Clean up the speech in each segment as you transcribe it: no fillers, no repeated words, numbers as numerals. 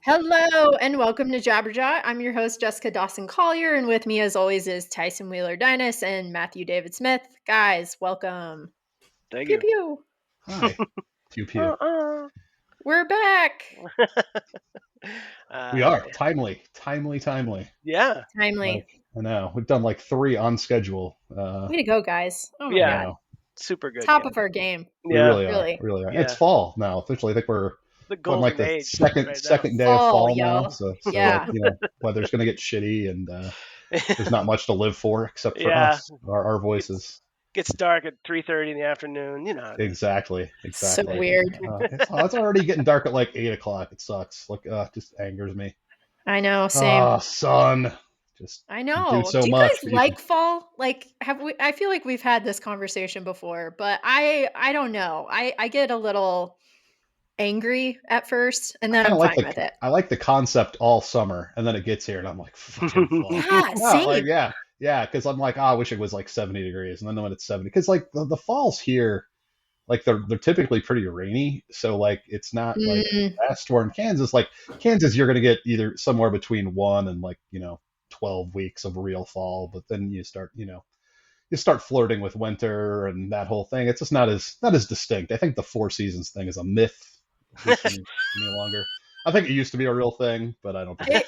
Hello and welcome to Jabberjaw. I'm your host, Jessica Dawson Collier, and with me, as always, is Tyson Wheeler Dynas and Matthew David Smith. Guys, welcome. Thank Pew you. pew. Hi. Pew pew. Uh-uh. We're back. We are timely. Yeah. Timely. I know we've done like 3 on schedule. Way to go, guys. Oh my I Yeah. God. know Super good. Top Yeah. of our game. we Yeah. really are. Really. Really are. Yeah. It's fall now officially. I think we're The on like golden the age second right second day Fall, of fall y'all. now. So Yeah. like weather's gonna get shitty and there's not much to live for except for Yeah. us, our voices. Gets dark at 3:30 in the afternoon. You know. How it is. Exactly. So weird. It's already getting dark at like 8 o'clock. It sucks. Like it just angers me. I know. Same. Sun. Just I you do know. so Do you much. guys But like fall? Like, have we? I feel like we've had this conversation before, but I don't know. I get a little angry at first, and then kind I'm of like fine with it. I like the concept all summer, and then it gets here, and I'm like, fucking fall. Yeah, same. Yeah, because I'm like, I wish it was like 70 degrees, and then when it's 70, because like the falls here, like they're typically pretty rainy, so like it's not like Mm, best. Where in Kansas, you're gonna get either somewhere between 1 and 12 weeks of real fall, but then you start flirting with winter and that whole thing. It's just not as distinct. I think the Four Seasons thing is a myth at least any longer. I think it used to be a real thing, but I don't think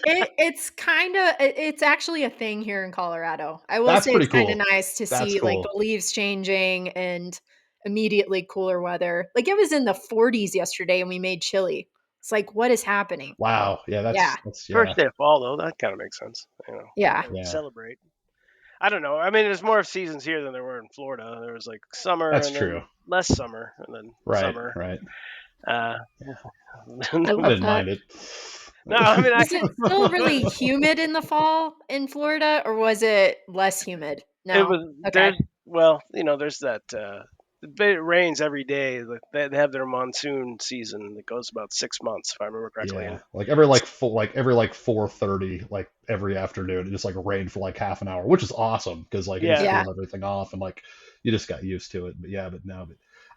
it's actually a thing here in Colorado. I will that's say pretty it's kind of cool. nice to That's see like cool. the leaves changing and immediately cooler weather. Like it was in the 40s yesterday, and we made chili. It's like, what is happening? Wow. Yeah, Yeah, that's First day of fall, though, that kind of makes sense. yeah. yeah. Celebrate. I don't know. I mean, there's more seasons here than there were in Florida. There was like summer That's and true. then less summer and then Right, summer. right. Uh, I I love didn't that. mind it. no, I mean, Was it still really humid in the fall in Florida, or was it less humid? it No. was Okay. there's that. It rains every day. Like, they have their monsoon season that goes about 6 months, if I remember correctly. Yeah, And like every 4:30, like every afternoon, it just like rained for like half an hour, which is awesome because like it just yeah, Yeah. cooled everything off and like you just got used to it. But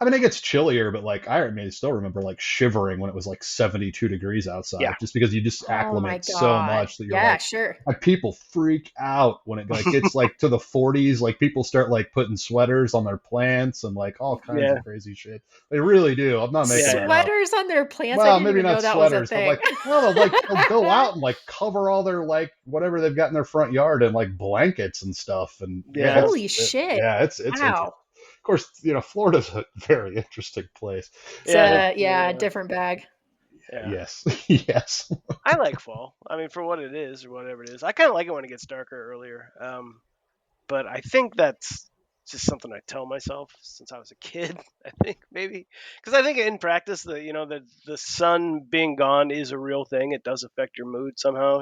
I mean, it gets chillier, but like I still remember like shivering when it was like 72 degrees outside, yeah, just because you just Oh my acclimate so God. much that you're Yeah, like, sure. people freak out when it like gets like to the 40s. Like people start like putting sweaters on their plants and like all kinds yeah, of crazy shit. They really do. I'm not making yeah, that up. Sweaters on their plants. I Well, didn't maybe even know not that was a sweaters, but thing. like, no, they'll go out and like cover all their like whatever they've got in their front yard and like blankets and stuff. And yeah. Holy shit. it's interesting. Wow. Of course, Florida's a very interesting place. It's Yeah, a different bag. yeah. Yes, yes. I like fall. I mean, for what it is or whatever it is. I kind of like it when it gets darker earlier. But I think that's just something I tell myself since I was a kid. I think maybe because I think in practice, the sun being gone is a real thing. It does affect your mood somehow.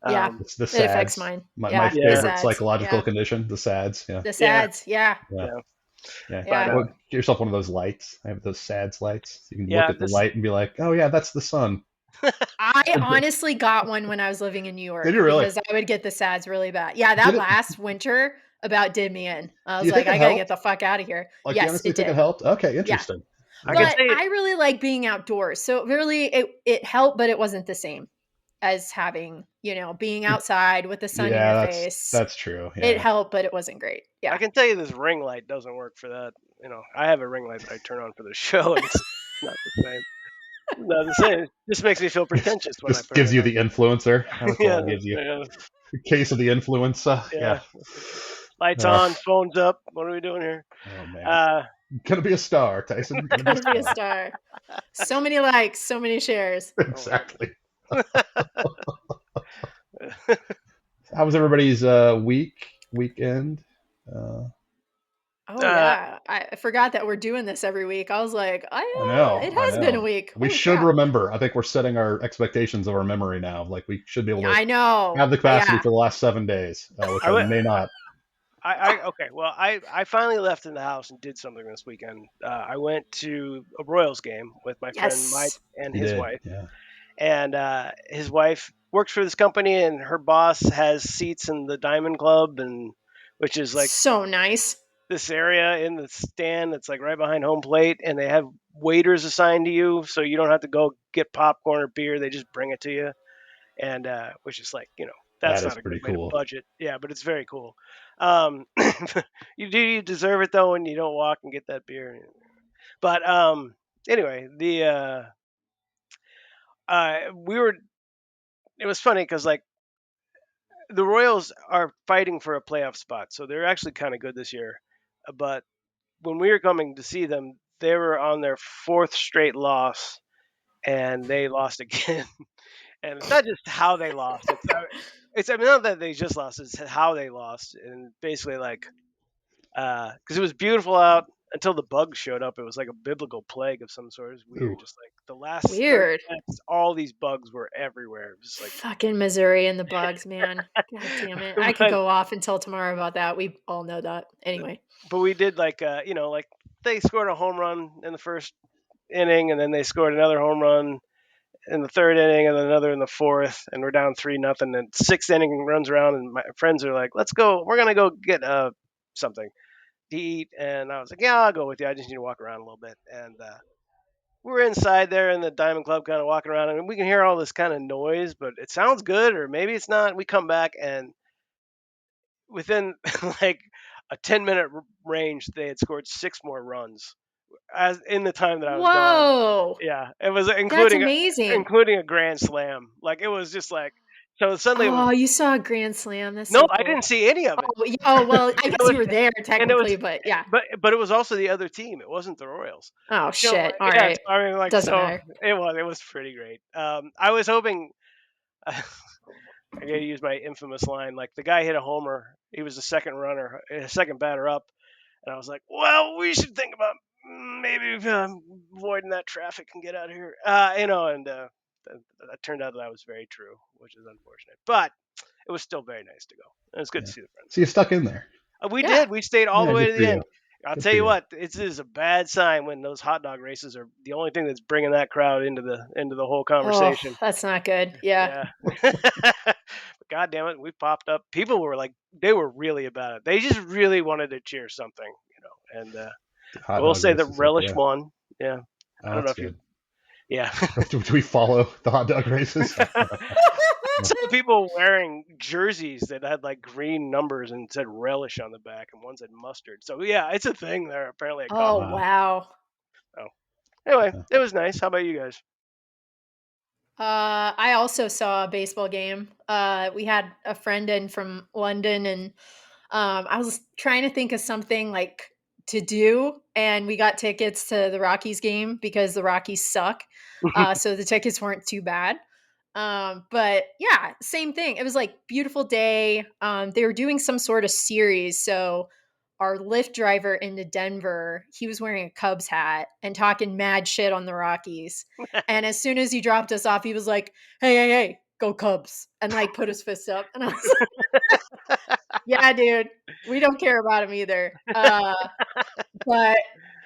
Yeah. Um, It's the It affects SADS. mine. My Yeah. The yeah, favorite SADs. psychological Yeah. condition, the SADS. Yeah, The yeah, SADs. Yeah. yeah, yeah. yeah. But Yeah. Well, get yourself one of those lights. I have those SADS lights. You can look yeah, at the light and be like, oh yeah, that's the sun. I honestly got one when I was living in New Did York you really? because I would get the SADs really bad. Yeah, Did that it? last winter about did me in. I Do was you like, think it I gotta get helped? the fuck out of here. Like, you Yes, honestly it think it did. helped? Okay, Yeah. interesting. I can But say I really like being outdoors. So really it helped, but it wasn't the same as having, being outside with the sun in your Yeah, face. that's true. It Yeah. helped, but it wasn't great. I Yeah. can tell you this ring light doesn't work for that. I have a ring light that I turn on for the show, and it's not the same. Not the same. It just makes me feel pretentious when I Just put it gives you on. the influencer. That's all Yeah, it gives you. yeah, Case of the influenza. yeah. Yeah. Lights Uh, on, phones up. What are we doing here? oh man. Uh, Gonna be a star, Tyson. Gonna Gonna be be a a star. star. So many likes, so many shares. oh man. Exactly. How was everybody's weekend? Uh, Oh uh, yeah, I forgot that we're doing this every week. I was like, I know. it I has been a know. week. We Holy should crap! remember. I think we're setting our expectations of our memory now. Like we should be able Yeah, to I know. have the capacity Yeah. for the last 7 days, which I I went. may not. Okay. Well, I finally left in the house and did something this weekend. I went to a Royals game with my friend Mike Yes. and You his did. wife, Yeah. and his wife works for this company, and her boss has seats in the Diamond Club, and which is like So nice. this area in the stand that's like right behind home plate, and they have waiters assigned to you, so you don't have to go get popcorn or beer. They just bring it to you, and which is like That that's is not a good pretty way to cool. budget. Yeah, but it's very cool. Um, you deserve it though when you don't walk and get that beer. But anyway, the we were. It was funny because like the Royals are fighting for a playoff spot, so they're actually kind of good this year. But when we were coming to see them, they were on their fourth straight loss, and they lost again. And it's not just how they lost; it's I mean not that they just lost; it's how they lost, and basically like because it was beautiful out until the bugs showed up. It was like a biblical plague of some sort. It was weird. Ooh, Just like the last 30 Weird. minutes, all these bugs were everywhere. It was like, Fucking Missouri and the bugs, man. God damn it. I could but go off until tomorrow about that. We all know that. Anyway. but we did like like they scored a home run in the first inning, and then they scored another home run in the third inning, and then another in the fourth, and we're down 3-0. And sixth inning runs around, and my friends are like, "Let's go. We're gonna go get something to eat." And I was like, "Yeah, I'll go with you. I just need to walk around a little bit." And we're inside there in the Diamond Club, kind of walking around, and we can hear all this kind of noise, but it sounds good, or maybe it's not. We come back, and within like a 10-minute range, they had scored six more runs as in the time that I was gone. Whoa. Yeah, it was That's including amazing. including a grand slam. Like it was just like so suddenly it was Oh, you saw a grand slam. That's no, so I cool. didn't see any of it. Oh, well, I And it guess was you were there and it was technically, but yeah. but it was also the other team. It wasn't the Royals. Oh, shit. All Yeah. right. So, I mean, like Doesn't so matter. it was pretty great. I was hoping. I got to use my infamous line. Like the guy hit a homer. He was the second runner, second batter up, and I was like, "Well, we should think about maybe avoiding that traffic and get out of here." And that turned out that was very true, which is unfortunate. But it was still very nice to go. It was good to yeah. see the friends. So you stuck in there. We Yeah. did. We stayed all the Yeah, way good to for the you. end. I'll Good tell for you you. what, it is a bad sign when those hot dog races are the only thing that's bringing that crowd into the whole Oh, conversation. that's not good. Yeah. Yeah. But God damn it, we popped up. People were like, they were really about it. They just really wanted to cheer something. And I Hot will dog say the races, heck relish yeah. won. Yeah. I Oh, don't know that's if you. good. Yeah. Do we follow the hot dog races? Some people wearing jerseys that had like green numbers and said relish on the back, and one said mustard. So yeah, it's a thing there. Apparently at Oh, Cabo. Wow. wow. Oh, anyway, Yeah. it was nice. How about you guys? I also saw a baseball game. We had a friend in from London, and I was trying to think of something like to do, and we got tickets to the Rockies game because the Rockies suck. So the tickets weren't too bad. But yeah, same thing. It was like beautiful day. They were doing some sort of series, so our Lyft driver into Denver, he was wearing a Cubs hat and talking mad shit on the Rockies. And as soon as he dropped us off, he was like, "Hey, hey, hey, go Cubs!" and like put his fist up. And I was like, "Yeah, dude, we don't care about him either." But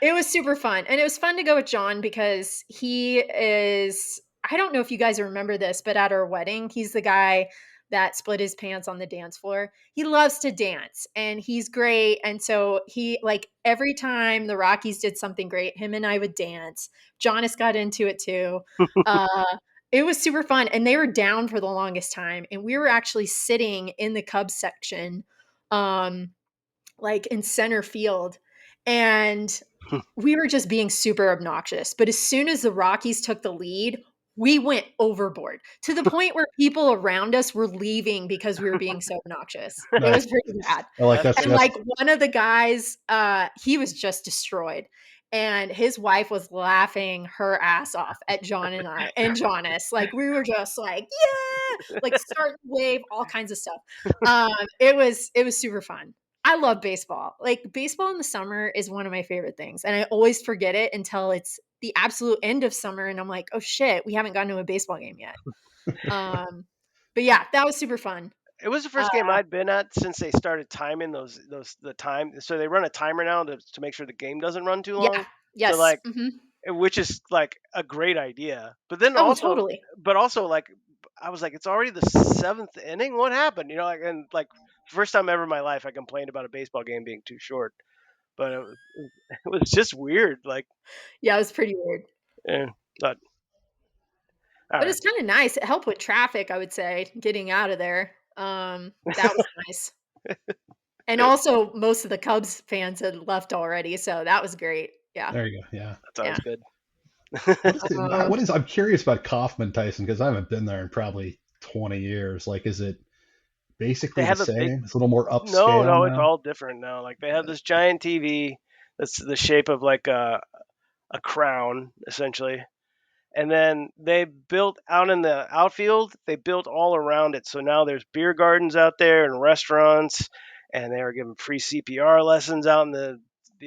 it was super fun. And it was fun to go with John because he is I don't know if you guys remember this, but at our wedding, he's the guy that split his pants on the dance floor. He loves to dance and he's great. And so he like every time the Rockies did something great, him and I would dance. Jonas got into it too. Uh it was super fun and they were down for the longest time and we were actually sitting in the Cubs section um like in center field. And we were just being super obnoxious. But as soon as the Rockies took the lead, we went overboard to the point where people around us were leaving because we were being so obnoxious. It was Nice. pretty bad. I like That's that's And good. that's like one of the guys, he was just destroyed. And his wife was laughing her ass off at John and I and Jonas. Like we were just like, yeah, like start the wave, all kinds of stuff. It was super fun. I love baseball. Like baseball in the summer is one of my favorite things. And I always forget it until it's the absolute end of summer and I'm like, "Oh shit, we haven't gone to a baseball game yet." Um but yeah, that was super fun. It was the Uh first game I'd been at since they started timing those the time. So they run a timer now to make sure the game doesn't run too yeah, long. So yes. like, Mhm. which is like a great idea. But then Oh, also, totally. but also like, I was like, it's already the seventh inning. What happened? Like, and like, first time ever in my life, I complained about a baseball game being too short. but it was just weird. Like, Yeah, it was pretty weird. eh, but all But right. it's kinda nice. It helped with traffic, I would say, getting out of there. That was nice. And also, most of the Cubs fans had left already, so that was great. Yeah, There you go. Yeah. That's yeah. always good. What is it? Uh, What is? I'm curious about Kaufman Tyson because I haven't been there in probably 20 years. Like, is it They basically the have a big same? It's a little more no, upscale no, it's now. all different now. Like they have this giant TV that's the shape of like a crown, essentially. And then they built out in the outfield, they built all around it. So now there's beer gardens out there and restaurants, and they were giving free CPR lessons out in the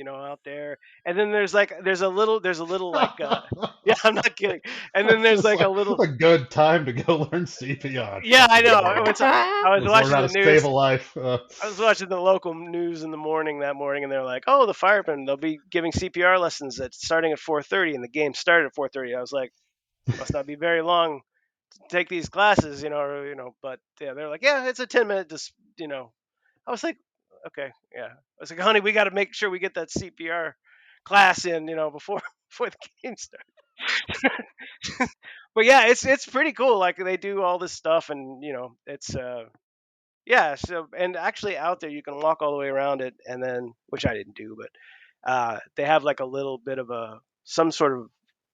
out there. And then there's a little like yeah, I'm not kidding. And then That's there's just like a like little a good time to go learn CPR. yeah, I Fucking know. A. I was Just learn watching how the to save news. a life. I was watching the local news in the morning that morning, and they're like, "Oh, the firemen, they'll be giving CPR lessons at starting at 4:30, and the game started at 4:30." I was like, "Must not be very long to take these classes, But yeah, they're like, "Yeah, it's a 10-minute, just I was like, "Okay, yeah." I was like, "Honey, we got to make sure we get that CPR class in, before before the game starts." But yeah, it's pretty cool. Like they do all this stuff, and it's yeah, so and actually out there you can walk all the way around it and then which I didn't do, but they have like a little bit of a some sort of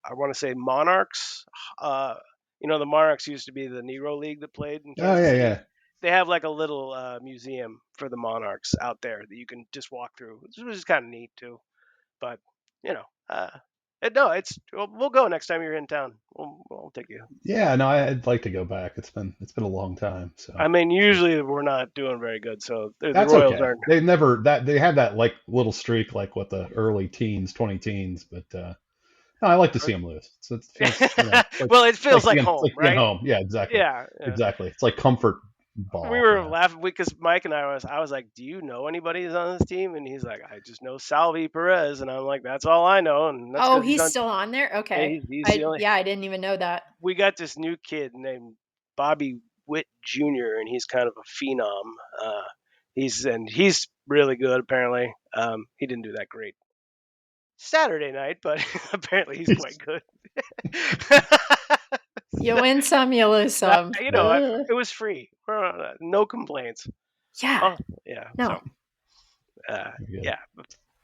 I want to say Monarchs. Uh the Monarchs used to be the Negro League that played in Oh Kansas yeah, City. yeah, They have like a little museum for the Monarchs out there that you can just walk through, which is kind of neat too. But you know, no, we'll go next time you're in town. We'll take you. yeah. No, I'd like to go back. It's been a long time. So I mean, usually we're not doing very good, so the that's Royals okay. aren't. They never that they had that like little streak like what the early teens, 20 teens, but no, I like to see them lose. So it feels, Well, it it's like feels like it's like home, being right? home. Yeah, exactly, Yeah, yeah. exactly. It's like comfort We ball. were Yeah, laughing because Mike and I was like, "Do you know anybody who's on this team?" And he's like, "I just know Salvi Perez," and I'm like, "That's all I know," and that's oh, because he's he's on. still on there? Yeah, Okay. he's the only. I didn't even know that. We got this new kid named Bobby Witt Jr. and he's kind of a phenom. He's really good apparently. He didn't do that great Saturday night, but apparently he's quite good. You win some, you lose That, some. it Ugh. was free. No complaints. Yeah, Oh, yeah. So, no. uh, very good. yeah,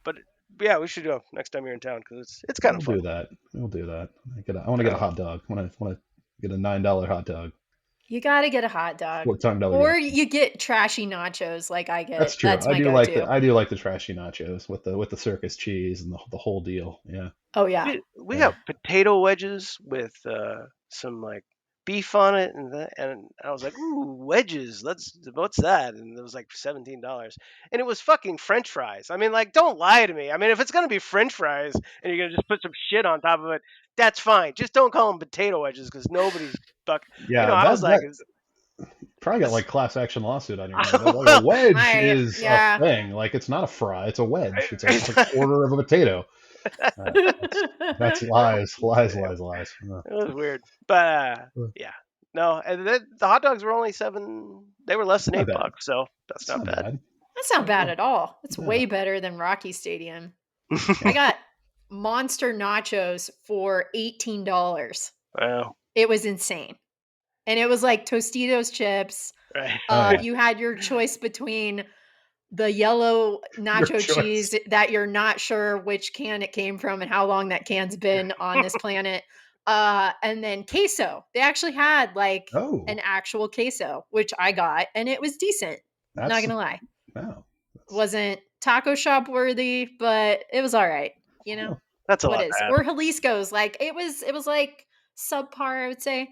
but yeah, we should go next time you're in town because it's kind of We'll fun. do that. We'll do that. I want to get a Uh, hot dog. I want to get a $9 hot dog. You gotta get a hot dog. What $10 Or reaction? you get trashy nachos like I That's get. true. That's my go-to. I do like the trashy nachos with the circus cheese and the whole deal. Yeah, Oh, yeah. we yeah. got potato wedges with some like beef on it, and I was like, "Ooh, wedges! What's that?" And it was like $17, and it was fucking French fries. I mean, like, don't lie to me. I mean, if it's gonna be French fries and you're gonna just put some shit on top of it, that's fine. Just don't call them potato wedges because nobody's fuck. Yeah, I was like, that probably got like class action lawsuit on your hand. Like a well, wedge I is a yeah. thing. Like it's not a fry. It's a wedge. It's a quarter of a potato. That's lies, lies, lies, lies. it was weird, but yeah, no, and the hot dogs were only seven. They were less than Not eight bad. bucks, so that's It's not not bad. bad. That's not bad Yeah, at all. It's yeah. way better than Rocky Stadium. I Yeah. got monster nachos for $18. Well, It was insane. And it was like Tostitos chips. right. Oh yeah. You had your choice between the yellow Your nacho choice. cheese that you're not sure which can it came from and how long that can's been on this planet. And then queso. They actually had like Oh, an actual queso, which I got, and it was decent. Not that's gonna lie. wow. That's Wasn't taco shop worthy, but it was all right. You know oh, That's a what lot is to ask. or Jalisco's like it was like subpar, I would say.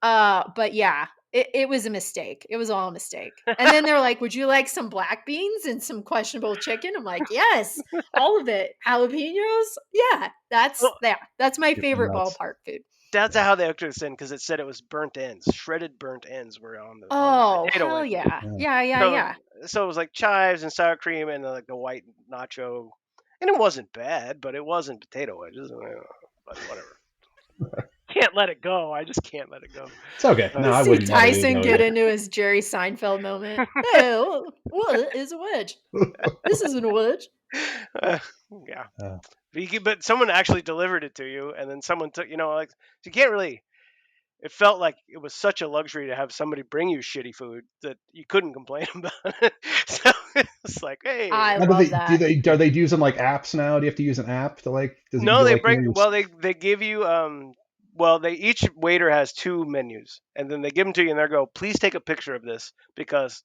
But yeah, it was a mistake. It was all a mistake. And then they're like, "Would you like some black beans and some questionable chicken?" I'm like, "Yes, all of it. Jalapenos? Yeah, Well, that's my get the favorite nuts. ballpark food." that's Yeah. how they hooked us in because it said it was burnt ends, shredded burnt ends were on the Oh, potato hell wedges. yeah. Yeah. Yeah, yeah, So yeah. so it was like chives and sour cream and like the white nacho, and it wasn't bad, but it wasn't potato wedges. But whatever. Can't let it go. I just can't let it go. It's okay. Uh, No, To I see wouldn't let it Tyson go get either. into his Jerry Seinfeld moment. Hey, what is a wedge? This isn't a wedge. Yeah. Uh, But someone actually delivered it to you, and then someone took, like, you can't really. It felt like it was such a luxury to have somebody bring you shitty food that you couldn't complain about it. So it's like, hey, I now, do love they that. are they using like apps now? Do you have to use an app to like? Does it no, they like bring. Well, they give you. Well, they each waiter has two menus, and then they give them to you, and they go, please take a picture of this because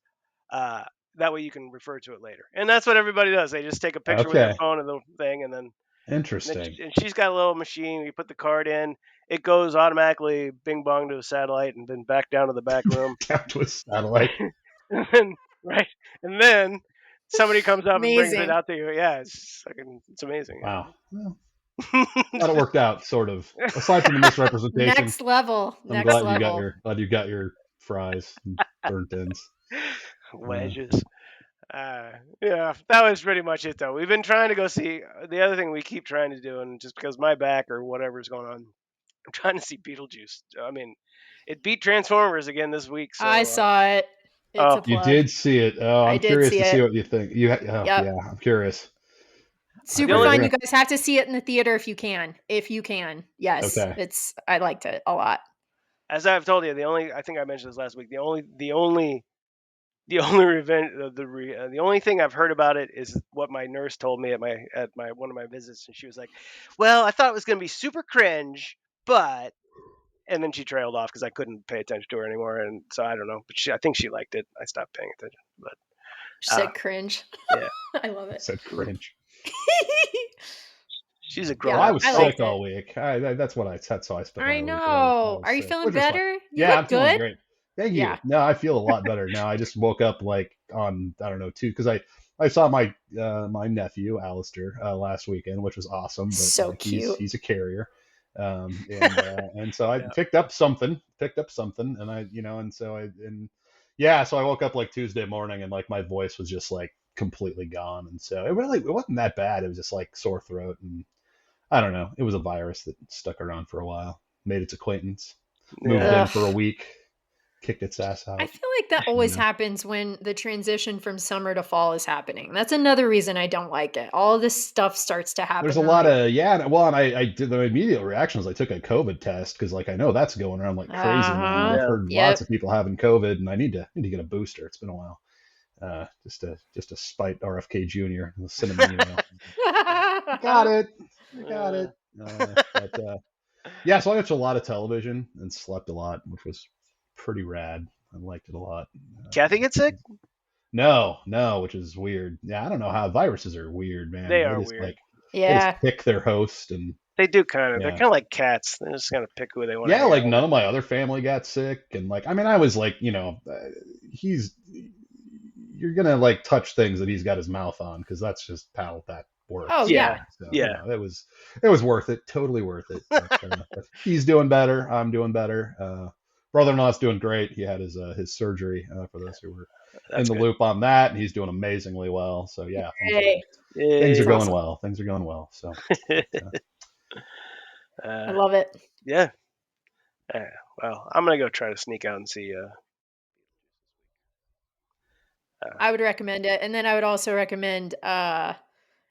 uh, that way you can refer to it later. And that's what everybody does. They just take a picture with their okay? phone of the thing, and then Interesting. and she's got a little machine. You put the card in, it goes automatically bing bong to a satellite, and then back down to the back room. Down to a satellite. And then, right, and then somebody comes up and brings it Amazing. out to you. Yeah, it's amazing. Wow. Well, Yeah. glad it worked out, sort of. Aside from the misrepresentation, Next level. I'm Next glad level. you got your fries and burnt ends. Uh, Wedges. Yeah, that was pretty much it, though. We've been trying to go see the other thing we keep trying to do, and just because my back or whatever's going on, I'm trying to see Beetlejuice. I mean, it beat Transformers again this week, I so saw it. It's oh a you plug. did see it. Oh, I I'm did curious see to see it. what you think. Oh, Yep. yeah, I'm curious. the Super only fun. We're You guys have to see it in the theater if you can. If you can. Yes. okay. I liked it a lot. as I've told you, I think I mentioned this last week. The only revenge the only thing I've heard about it is what my nurse told me at my one of my visits, and she was like, "Well, I thought it was going to be super cringe, but," and then she trailed off because I couldn't pay attention to her anymore, and so I don't know, but I think she liked it. I stopped paying attention, but She uh, said cringe. yeah, I love I it. said cringe. she's a Well, grown Yeah, I up. was I So sick liked it. all week. That's what I said. So I spent I my week. I know. was Are you sick, feeling which was fine. better? You Yeah, look I'm feeling good. great. Thank you. Yeah. No, I feel a lot better now. I just woke up like on I don't know too because I saw my nephew Alistair last weekend, which was awesome. But So cute. he's a carrier, and so I yeah, picked up something, and and so yeah, so I woke up like Tuesday morning and like my voice was just like completely gone, and so it wasn't that bad. It was just like sore throat and I don't know. It was a virus that stuck around for a while, made its acquaintance, moved yeah, in for a Ugh. week, kicked its ass I out. feel like that You always know, happens when the transition from summer to fall is happening. That's another reason I don't like it. All this stuff starts to there's happen. a I'm lot like, of well, and I did the immediate reaction was I took a COVID test because like I know that's going around like crazy now. uh-huh. I've yeah. heard lots Yep. of people having COVID, and I need to get a booster. It's been a while, just to spite RFK Jr. and send him an email. I got it, I got Uh, it. But yeah, so I watched a lot of television and slept a lot, which was pretty rad. I liked it a lot. Kathy gets sick. No, no, which is weird. Yeah, I don't know how viruses are weird, man. They are weird. They just Yeah. pick their host and They do kind of. They're yeah. kind of like cats. They're just gonna pick who they want to Yeah, hang like out with. none of my other family got sick and like I mean I was like, he's you're going to like touch things that he's got his mouth on because that's just how that Oh works. Yeah, yeah. So, yeah, it was worth it, totally worth it. But he's doing better, I'm doing better. Brother-in-law's doing great. He had his surgery for those who were in that's the good. loop on that, and he's doing amazingly well. So yeah, Hey, things are it's Yay. going awesome. well. Things are going well. So uh, I uh, love it. yeah. Uh, well, I'm gonna go try to sneak out and see. I would recommend it. And then I would also recommend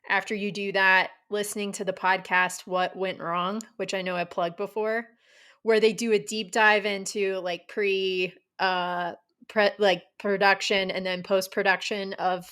after you do that, listening to the podcast What Went Wrong, which I know I plugged before, where they do a deep dive into like like production and then post production of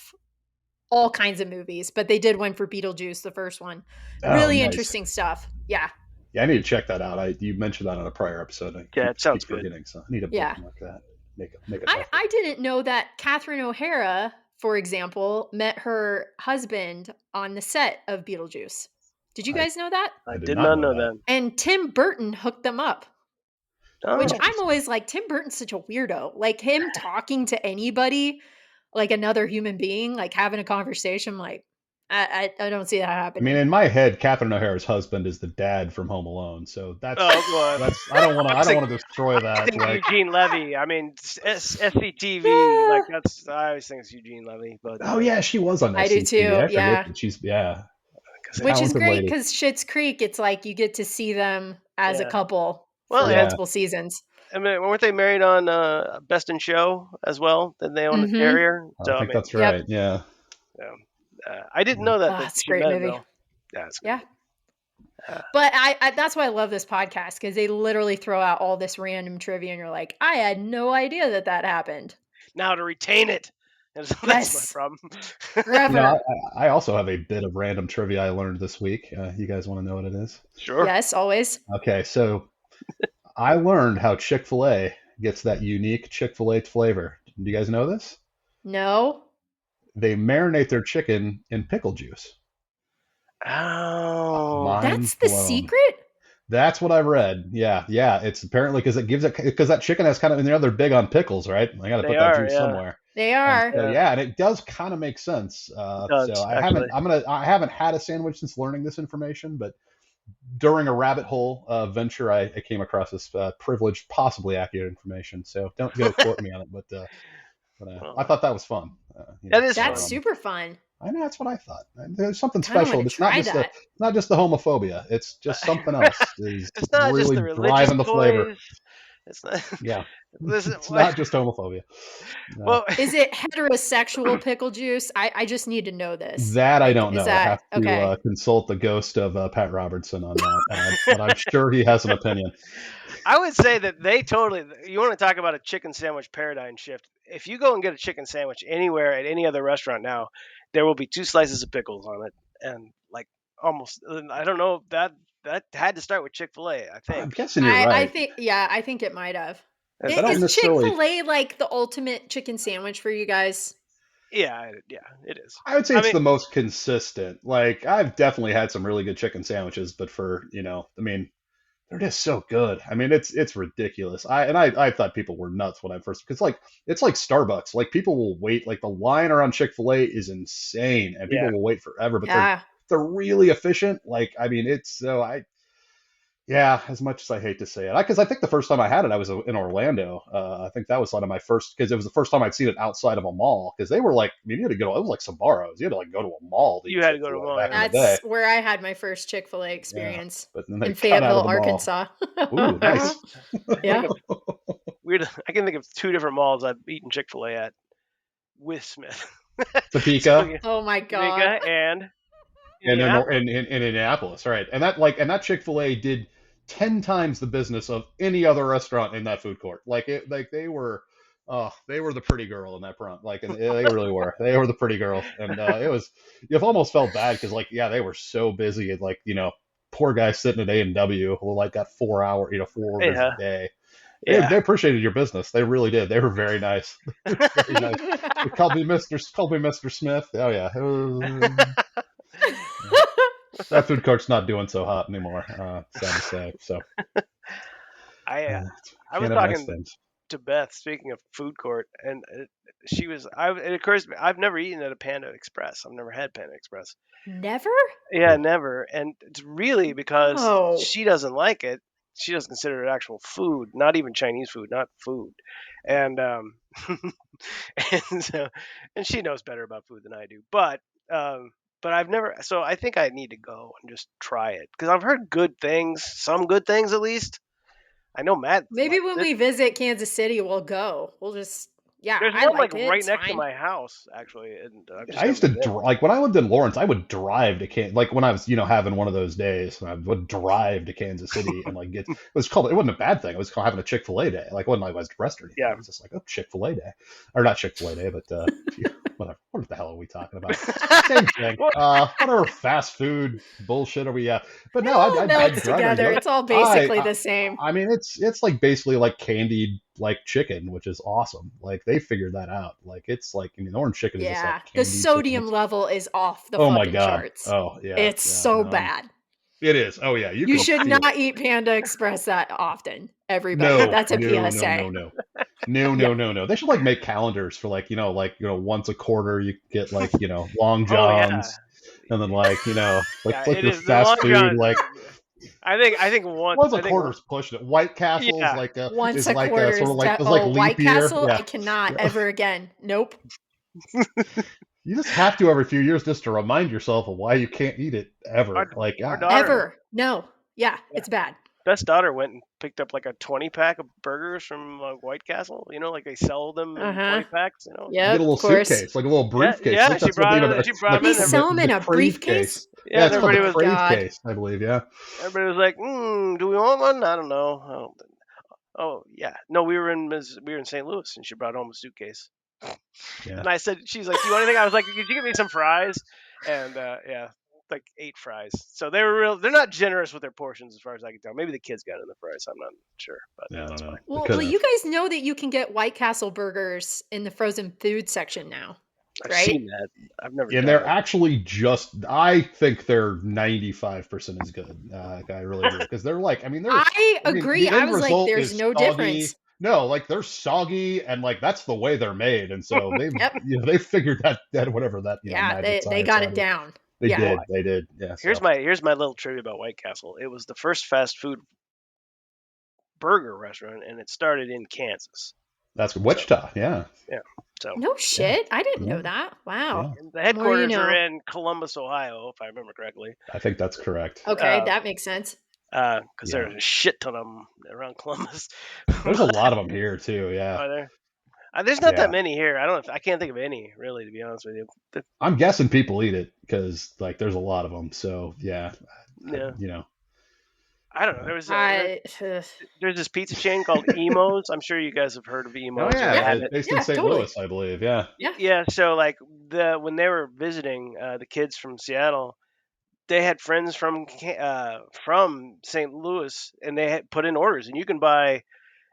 all kinds of movies, but they did one for Beetlejuice, the first one. oh, Really nice. interesting stuff. Yeah. Yeah, I need to check that out. You mentioned that on a prior episode. I Yeah, it keep sounds good. forgetting, so I need to Yeah. bookmark that. Make an I effort. I didn't know that Catherine O'Hara, for example, met her husband on the set of Beetlejuice. Did you I guys know that? I I did did not not know know that. that. And Tim Burton hooked them up, which Oh, I'm Interesting. always like, Tim Burton's such a weirdo. Like him talking to anybody, like another human being, like having a conversation, like I don't see that I mean, happening. in my head, Catherine O'Hara's husband is the dad from Home Alone, so oh, well, that's I I was don't like, want to destroy I that. think Like, Eugene Levy. I mean, SCTV. Like Ah, that's. I always think it's Eugene Levy, but oh yeah, she was on I do SCTV. too. I forget Yeah. that she's yeah, because Which is talented great lady. because Schitt's Creek, it's like you get to see them as a yeah. couple Well, for and Yeah, multiple seasons. I mean, weren't they married on Best in Show as well? Then they own the Mm-hmm. carrier. I So I think mean, that's Yep. right. Yeah, yeah, I didn't know that It's a she great met him movie. though. Yeah, it's good. Yeah. But I that's why I love this podcast because they literally throw out all this random trivia, and you're like, I had no idea that that happened. Now to retain it. And so that's my Yes, problem. forever. I also have a bit of random trivia I learned this week. You guys want to know what it is? Sure. Yes, always. Okay, so I learned how Chick-fil-A gets that unique Chick-fil-A flavor. Do you guys know this? No, They marinate their chicken in pickle juice. Oh. Mind that's the blown. secret. That's what I read. Yeah, yeah. It's apparently because that chicken has kind of, they're big on pickles, right? I got to They put that are, juice yeah. somewhere. They And are. so Yeah. yeah, and it does kind of make sense. It So does, actually. I haven't had a sandwich since learning this information, but during a rabbit hole venture, I came across this privileged, possibly accurate information. So don't go quote me on it, but I Well, thought that was fun. that is That's fun. super fun. I know that's what I thought. There's something Kind of special. want to It's not try just that. the homophobia. It's just something else. Is It's not just really the religious driving the flavor. toys. It's not. Yeah, Listen, it's not just homophobia. well, Is it heterosexual pickle juice? I just need to know this. That I Like, don't is know. I that have to okay? consult the ghost of Pat Robertson on that, but I'm sure he has an opinion. I would say that they totally. You want to talk about a chicken sandwich paradigm shift? If you go and get a chicken sandwich anywhere at any other restaurant now, there will be 2 slices of pickles on it, and like almost. I don't know, that had to start with Chick-fil-A. I I'm think. guessing you're I right. think yeah, I think it might have. That's, I don't Is it's necessarily. Chick-fil-A like the ultimate chicken sandwich for you guys? yeah, it is. I would say I it's mean, the most consistent. Like I've definitely had some really good chicken sandwiches, but they're just so good. I mean, it's ridiculous. I thought people were nuts when I first because it's like Starbucks. Like people will wait. Like the line around Chick-fil-A is insane, and yeah. people will wait forever. But they're Yeah. they're really efficient. Like I mean, it's so I yeah. As much as I hate to say it, because I think the first time I had it, I was in Orlando. I think that was one of my first because it was the first time I'd seen it outside of a mall. Because they were like, I mean, you had to go. It was like Sbarro's. You had to like go to a mall to eat You had to go to a Chick-fil-A mall, back yeah. in the day. That's where I had my first Chick-fil-A Yeah, experience but then they in cut out of Fayetteville, the mall. Arkansas. Ooh, nice. Yeah. Weird. I can think of 2 different malls I've eaten Chick-fil-A at with Smith. So, Topeka yeah, Oh my Jamaica god. and and Indianapolis. in Indianapolis, right? And that Chick-fil-A did 10 times the business of any other restaurant in that food court. Like they were the pretty girl in that front. Like, and they really were. They were the pretty girl, and it was. You've almost felt bad because, like, yeah, they were so busy, and like, poor guy sitting at A&W who like got 4 hour, 4 orders a Yeah, day. They yeah. appreciated your business. They really did. They were very nice. Very nice. They called me Mr. Smith. Oh yeah. That food court's not doing so hot anymore. Sad to say. So I uh, I was can't have nice talking things. to Beth, speaking of food court, and she was. It occurs to me I've never eaten at a Panda Express. I've never had Panda Express. Never? Yeah, never. And it's really because Oh. she doesn't like it. She doesn't consider it actual food, not even Chinese food, not food. And and so, and she knows better about food than I do. But I've never. So I think I need to go and just try it because I've heard good things, some good things at least. I know Matt Maybe likes when it. we visit Kansas City, we'll go. We'll just yeah, There's I one like like it. right It's next to fine. my house actually, and I've just I used never to been. like when I lived in Lawrence, I would drive to like when I was having one of those days, I would drive to Kansas City and like it wasn't a bad thing. It was called having a Chick-fil-A day. Like it wasn't like I was depressed or anything. Yeah. It was just like, oh, Chick-fil-A day, or not Chick-fil-A day, but whatever. What the hell are we talking about? Same thing. Well, Whatever fast food bullshit are we at? But It no, all I'd melts drive there and together. go. It's all I, basically I the same. I mean, it's like basically like candied like chicken, which is awesome. Like they figured that out. Like it's like orange chicken is just like Yeah. The candied chicken. sodium level is off the Oh my fucking god. charts. Oh yeah. It's Yeah. so No. bad. It is. Oh yeah. You You can should feel it. not eat Panda Express that often, everybody. No. That's a No. No. PSA. No. No. No. Yeah. No. No. No. They should like make calendars for once a quarter you get like Long oh yeah, Johns, and then like yeah. like It your is the Long fast food John. like I think once. once a I think quarter's pushing it. White Castle's yeah. like Once is a like quarter sort is of like oh, White leap year. Castle, I Yeah. cannot Yeah. ever again. Nope. You just have to every few years just to remind yourself of why you can't eat it Our ever. Like our God. daughter. Ever. No. Yeah, Yeah, it's bad. best daughter went and picked up like a 20-pack of burgers from White Castle. Like they sell them in Uh-huh. 20 packs. You get Yep, a little of course. suitcase, like a little Yeah, briefcase. I yeah. think that's what they even. She brought them They in. sell them in The a crave briefcase? case. Yeah, Yeah, and it's called Oh the everybody my was crave god. case, I believe. Yeah. like, "Do we want one? I don't know." Oh yeah, no, we were in St. Louis, and she brought home a suitcase. Yeah. And I said, she's like, "Do you want anything?" I was like, "Could you get me some fries?" And yeah, like 8 fries. So they were real. They're not generous with their portions, as far as I can tell. Maybe the kids got in the fries. I'm not sure, but Yeah, I don't that's know. fine. They Well, could have. you guys know that you can get White Castle burgers in the frozen food section now, I've right? seen that. I've never And done they're it. actually just, I think they're 95% as good. I really do. Because they're like, I agree. the I end was like, result there's is no difference. soggy. No, like they're soggy and like that's the way they're made. And so Yep. they've figured that whatever that, Yeah, magic they science got out it is. down. They Yeah. Well, did. They did. Yeah. here's So my little trivia about White Castle. It was the first fast food burger restaurant, and it started in Kansas. that's So Wichita. Yeah. yeah, so No Yeah. shit. I didn't Yeah. know that. Yeah. Wow. and the The more you headquarters are know. in Columbus, Ohio, if I remember correctly. I think that's correct. Okay, that makes sense. Because Yeah. there's a shit ton of them around Columbus. There's a lot of them here too. Yeah. Are there? There's not that Yeah. many here. I can't think of any really, to be honest with you. I'm guessing people eat it because like there's a lot of them. So yeah, Yeah, you know. I don't know. I There's this pizza chain called Emo's. I'm sure you guys have heard of Oh Emo's or yeah, yeah, had it. based in yeah, St. totally. Louis, I believe. Yeah. Yeah. Yeah, so like when they were visiting the kids from Seattle, they had friends from St. Louis, and they had put in orders, and you can buy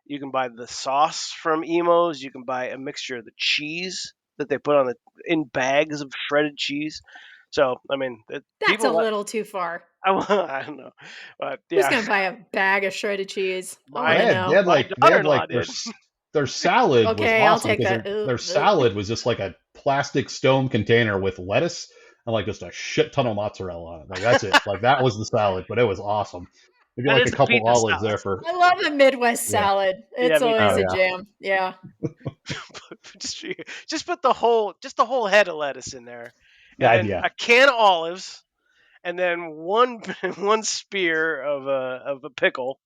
the sauce from Emo's. You can buy a mixture of the cheese that they put in bags of shredded cheese. So I mean, That's a people. little too far. I don't know, but Who's yeah, gonna buy a bag of shredded cheese? I Well, want my to know. my they had daughter-in-law like did. their salad was Okay, I'll awesome take because that. their salad was just like a plastic stone container with lettuce and like just a shit ton of mozzarella on it. Like that's it. Like that was the salad, but it was awesome. Maybe That like is a a couple pizza olives there salad. for I love a Midwest yeah. salad. Yeah, It's me always Oh too. a yeah. jam. Yeah. just put the whole head of lettuce in there, and Yeah, then yeah. a can of olives, and then one one spear of a pickle,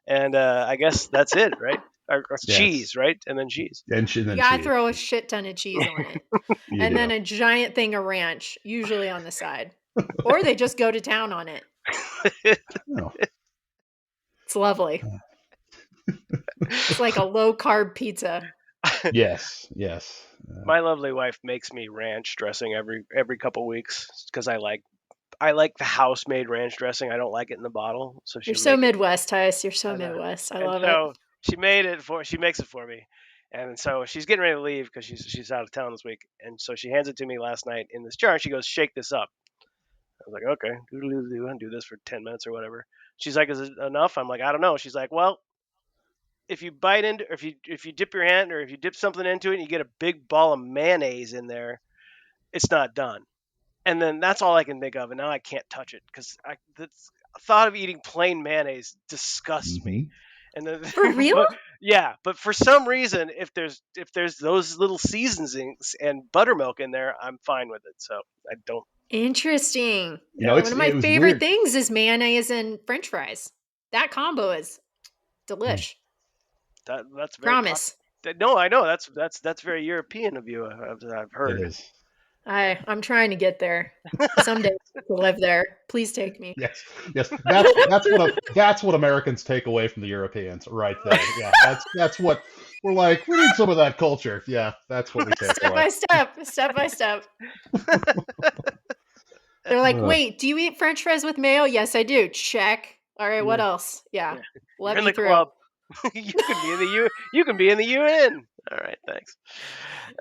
and I guess that's it, right? Or Yes. cheese, right? And then cheese. And You then gotta cheese. throw a shit ton of cheese on it. You And then do. a giant thing of ranch, usually on the side. Or they just go to town on it. Oh. It's lovely. It's like a low carb pizza. Yes. Yes. My lovely wife makes me ranch dressing every couple weeks because I like the house made ranch dressing. I don't like it in the bottle, so You're she'll so make it. Midwest, Tice. You're so I know. Midwest. I And love it. so she makes it for me. And so she's getting ready to leave because she's out of town this week. And so she hands it to me last night in this jar, and she goes, "Shake this up." I was like, "Okay, doodle-doo-doo, and do this for 10 minutes or whatever." She's like, "Is it enough?" I'm like, "I don't know." She's like, "Well, if you bite into, if you dip your hand, or if you dip something into it, and you get a big ball of mayonnaise in there, it's not done." And then that's all I can think of, and now I can't touch it because the thought of eating plain mayonnaise disgusts me. Hmm. And then, For real? but yeah, but for some reason, if there's those little seasonings and buttermilk in there, I'm fine with it. So I don't. Interesting. You know, Yeah, One of my it was favorite weird. things is mayonnaise and French fries. That combo is delish. that's very pop. Promise. No, I know that's very European of you. I've It heard. is. I'm trying to get there. Someday to live there. Please take me. Yes, yes. That's what Americans take away from the Europeans, right there. Yeah, that's what we're like. We need some of that culture. Yeah, that's what we take Step away. by step, step by step. They're like, Uh, wait, do you eat French fries with mayo? Yes, I do. Check. All right, what Yeah, else? Yeah, yeah. You're let in me the through. club. You can be in the UN. All right, thanks.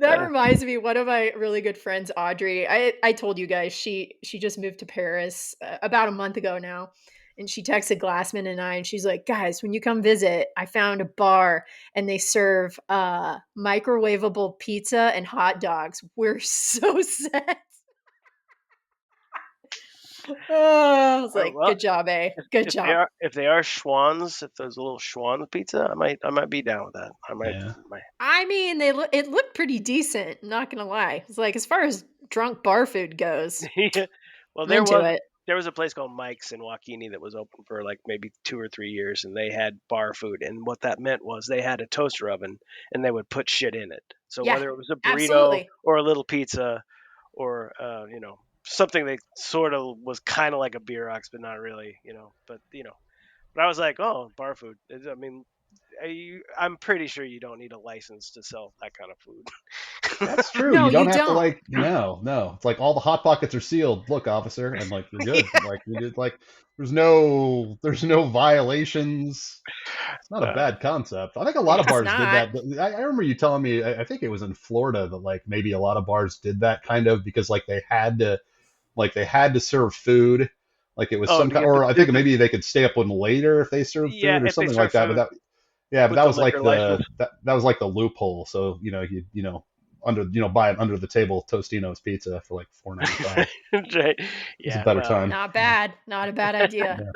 That Uh, reminds me, one of my really good friends, Audrey. I told you guys she just moved to Paris about a month ago now, and she texted Glassman and I, and she's like, "Guys, when you come visit, I found a bar and they serve microwavable pizza and hot dogs. We're so set." Oh, I was like, well, "Good job, eh? Good if they job." are if they are Schwans, if there's a little Schwan pizza, I might be down with that. I might. yeah. I mean, it looked pretty decent. Not gonna lie. It's like as far as drunk bar food goes, Yeah. Well, I'm into it. there was a place called Mike's in Waukene that was open for like maybe 2 or 3 years, and they had bar food. And what that meant was they had a toaster oven, and they would put shit in it. So Yeah, whether it was a burrito absolutely. or a little pizza, or something that sort of was kind of like a beer ox, but not really, But I was like, oh, bar food. I mean, I'm pretty sure you don't need a license to sell that kind of food. That's true. No, You don't you have to don't. like, no. It's like all the hot pockets are sealed. Look, officer, and like you're good. Yeah. Like you did, like there's no violations. It's not a Uh, bad concept. I think a lot of It's bars did not. that. I remember you telling me. I think it was in Florida that like maybe a lot of bars did that kind of because they had to serve food. Like it was oh, some to kind, get or I the think maybe they could stay up one later if they served yeah, food or if they something serve like that. But food that yeah, but with that the was like liquor license. that was like the loophole. So buy an under the table Tostino's pizza for like $4.95. Right. It was a Yeah, better well, time. Not bad. Not a bad idea.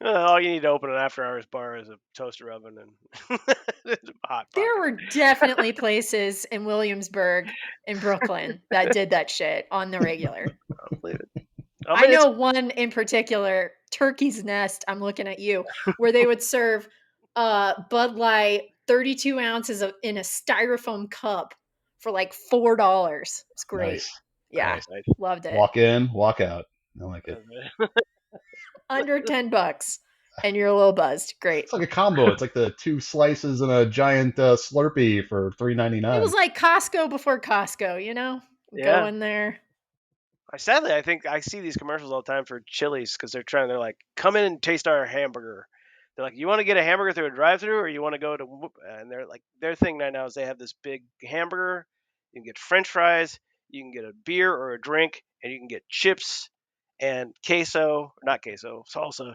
Yeah. all you need to open an after-hours bar is a toaster oven and a hot There pocket. were definitely places in Williamsburg, in Brooklyn, that did that shit on the regular. I'll believe it. I I mean, it's know one in particular, Turkey's Nest, I'm looking at you, where they would serve Bud Light 32 ounces in a styrofoam cup for like $4. It's great. Nice. Yeah, Nice. nice. loved it. Walk in, walk out. I like it. Under $10 and you're a little buzzed. Great. It's like a combo. It's like the two slices and a giant Slurpee for three ninety It was nine. like Costco before Costco, Go Yeah. in there. Sadly, I think I see these commercials all the time for Chili's because they're like, come in and taste our hamburger. They're like, you want to get a hamburger through a drive-through, or you want to go to? And they're like, their thing right now is they have this big hamburger. You can get French fries, you can get a beer or a drink, and you can get chips and queso, not queso, salsa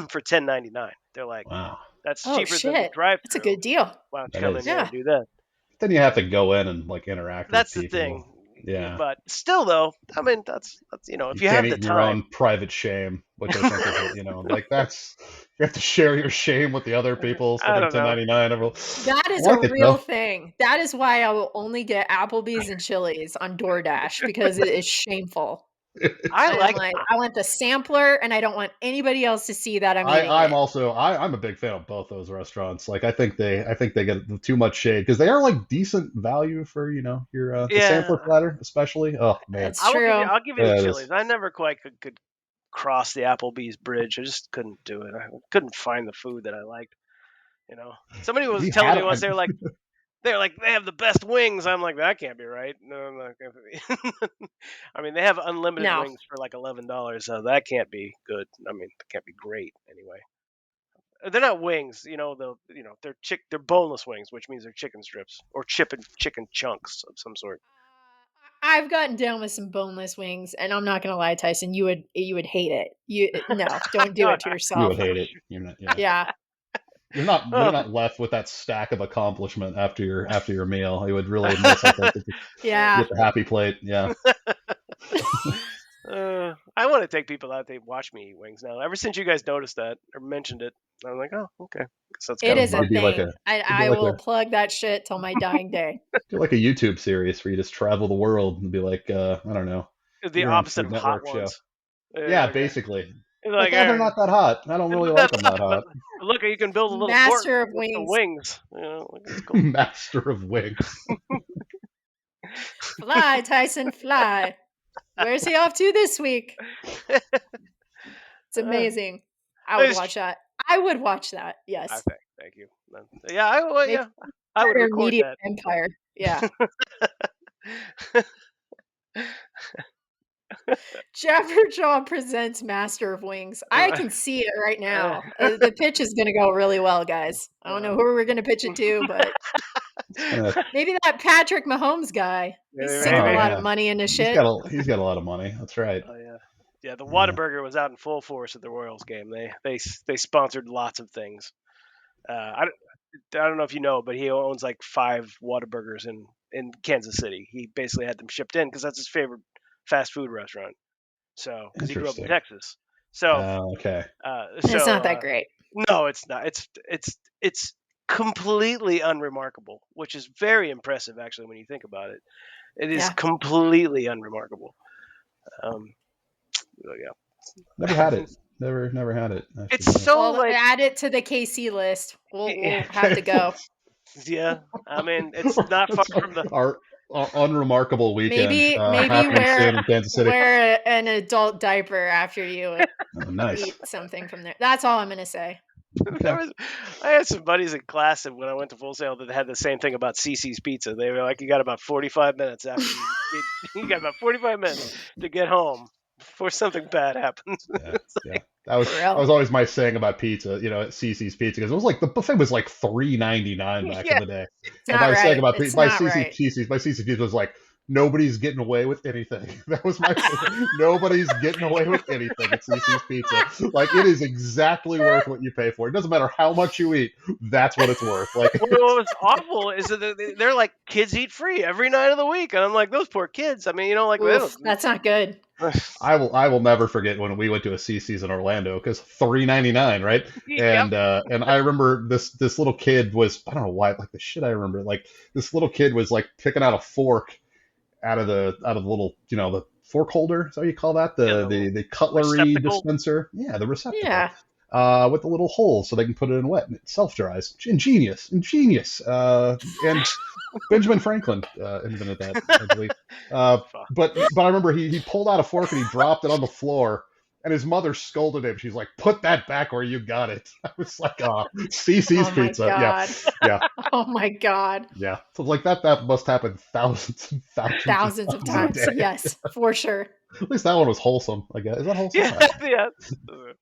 for $10.99. They're like, Wow, that's Oh cheaper than the shit. That's a drive-through. good deal. Why don't you that come in is. here and Yeah. do that? Then you have to go in and like interact with That's the thing. people. Yeah. But still, though, I mean, that's You if you can't have eat the in your own time. private shame, which I think is, like that's you have to share your shame with the other people I spending don't ten know. ninety nine. I That is a like it real though. thing. That is why I will only get Applebee's and Chili's on DoorDash because it is shameful. I I am like. like, I want the sampler and I don't want anybody else to see that I'm eating I'm it. also I'm a big fan of both those restaurants. Like I think they get too much shade because they are like decent value for your the sampler Yeah, platter especially. Oh man, That's true. I'll give you the yeah, it is. Chili's. I never quite could cross the Applebee's bridge. I just couldn't do it. I couldn't find the food that I liked. Somebody was We telling had me once they have the best wings. I'm like, that can't be right. No, that can't be. I mean, they have unlimited No. wings for like $11, so that can't be good. I mean, it can't be great anyway. They're not wings, they're boneless wings, which means they're chicken strips or chicken chunks of some sort. I've gotten down with some boneless wings, and I'm not gonna lie, Tyson, you would hate it. No, don't do it to You would yourself. hate it. You're not. Yeah. Yeah. You're Oh, not left with that stack of accomplishment after your meal. You would really miss, I think, if you Yeah. get the happy plate. Yeah. I want to take people out. They watch me eat wings now. Ever since you guys noticed that or mentioned it, I'm like, oh, okay. Guess that's It kind of is a fun. Maybe like thing. a I maybe I like will a plug that shit till my dying day. do like a YouTube series where you just travel the world and be like, I don't know, The you're on opposite Food of hot Network show. ones. Yeah, Like, basically. Like, like, they're not that hot. I don't really like them that but hot. look, you can build a little fort Master of with the wings. wings. Like, that's cool. Master of wings. Fly, Tyson, fly. Where's he off to this week? It's Uh, amazing. I would it's watch that. I would watch that. I Yes. thank you. Yeah, well, Maybe yeah, I would start a record media that. empire. Yeah. Jabberjaw presents Master of Wings. I Uh, can see it right uh, now. The pitch is going to go really well, guys. I don't know who we're going to pitch it to, but It's gonna. maybe that Patrick Mahomes guy. He's sinking a Oh maybe. lot of yeah, money into he's shit. got a lot of money. That's right. Oh yeah, yeah. The Yeah. Whataburger was out in full force at the Royals game. They sponsored lots of things. I don't know if you know, but he owns like 5 Whataburgers in Kansas City. He basically had them shipped in because that's his favorite fast food restaurant. So because he grew up in Interesting. Texas. So Okay. It's not that great. no, it's not. It's completely unremarkable, which is very impressive actually when you think about it. It is Yeah. completely unremarkable. Um, so yeah. Never had it. Never had it. It's Actually, so Well, like, add it to the KC list. We'll have to yeah. go. yeah. I mean, it's not far That's from the. our unremarkable weekend Maybe happening soon in Kansas City. wear an adult diaper after you Oh, nice. eat something from there. That's all I'm gonna say. There Okay. was, I had some buddies in class that when I went to Full Sail that had the same thing about CC's Pizza. They were like, "You got about 45 minutes after you got about 45 minutes to get home before something bad happens." Yeah, It's yeah. like, For That real. was always my saying about pizza. At CC's Pizza because it was like the buffet was like $3.99 back in yeah, the day, It's and not my saying right. about It's my not right. CC's Pizza was like nobody's getting away with anything. That was my nobody's getting away with anything at CC's Pizza. Like it is exactly worth what you pay for. It doesn't matter how much you eat. That's what it's worth. Like what was awful is that they're like kids eat free every night of the week, and I'm like, those poor kids. I mean, like they Oof, don't. that's not good. I will never forget when we went to a CC's in Orlando because $3.99, right? Yep. And I remember this little kid was I don't know why like the shit I remember like this little kid was like picking out a fork out of the little the fork holder. Is that what you call that? Yeah, The cutlery receptacle. dispenser. Yeah, the receptacle. Yeah. With the little hole so they can put it in wet and it self dries. Ingenious. And Benjamin Franklin invented that, I believe. But I remember he pulled out a fork and he dropped it on the floor, and his mother scolded him. She's like, "Put that back where you got it." I was like, "Ah, CC's Oh my pizza." Yeah, god. yeah, Oh my god. yeah. So like that must happen thousands and thousands of Thousands of times a times. day. Yes, for sure. At least that one was wholesome. I guess is that wholesome? yeah, I don't know. yeah.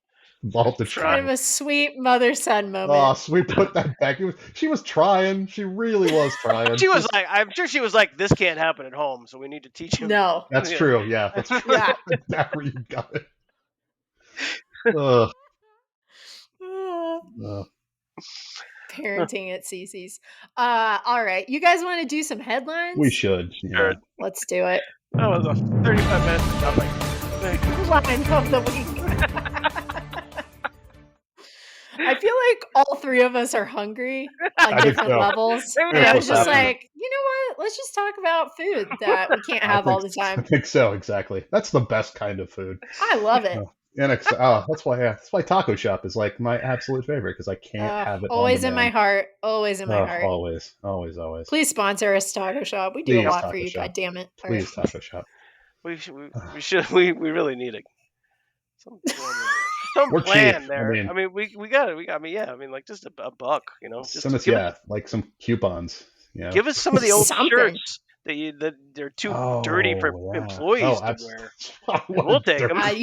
I'll have to Try. try Kind of it. a sweet mother-son moment. Oh, sweet, put that back. She was trying. She really was trying. She was Just like, I'm sure she was like, this can't happen at home, so we need to teach him. No. that's Yeah. true. Yeah, that's Yeah. back where you got it. Ugh. Ah, Uh, parenting at Cece's. All right. You guys want to do some we headlines? should. Sure. Yeah. Let's do it. That was a 35 minutes of nothing. Headline of the week. I feel like all three of us are hungry on I think different so. levels. Maybe And That's I that's was what's just what it is. happening. like, you know what? Let's just talk about food that we can't I have think all the I time. think so. Exactly. That's the best kind of food. I love it. Oh, that's why taco shop is like my absolute favorite because I can't have it on Always in my demand. heart. Always in my heart. Always, always, always. Please sponsor us, Taco Shop. We do a Please lot for taco you. shop. God damn it. All right. Please taco shop. We really need some form of, some We're cheap. plan I there. mean, I mean, we got it. I mean, yeah. I mean, like just a buck, just send us like some coupons. give us some of the old Something. shirts that they're too dirty for Oh yeah. employees Oh, to wear, I and we'll want take them. dirty.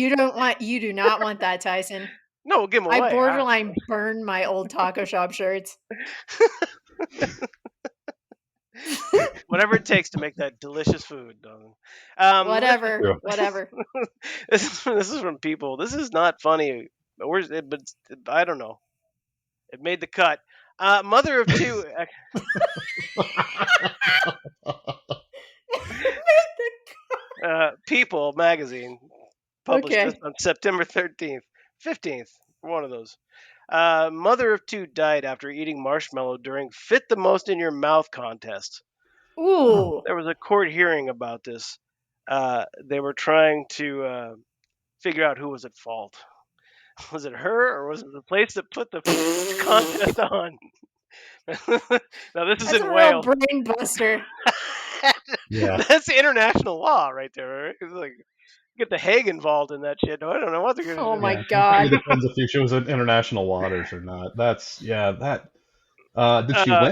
You do not want that, Tyson. No, we'll give them I away. borderline burned my old taco shop shirts. Whatever it takes to make that delicious food. Whatever. True. Whatever. This is from people. This is not funny, but I don't know. It made the cut. Mother of two. People magazine published this Okay. on September 13th, 15th, one of those. Mother of two died after eating marshmallow during Fit the Most in Your Mouth contest. Oh, Ooh. There was a court hearing about this. They were trying to figure out who was at fault. Was it her or was it the place that put the contest on? Now, this is That's in a real Wales. brain buster. yeah. That's international law right there. Right? It's like, get the Hague involved in that shit. I don't know what they're going to Oh do. my Yeah. It god. depends if she was in international waters or not. That's yeah. That. Did she Uh,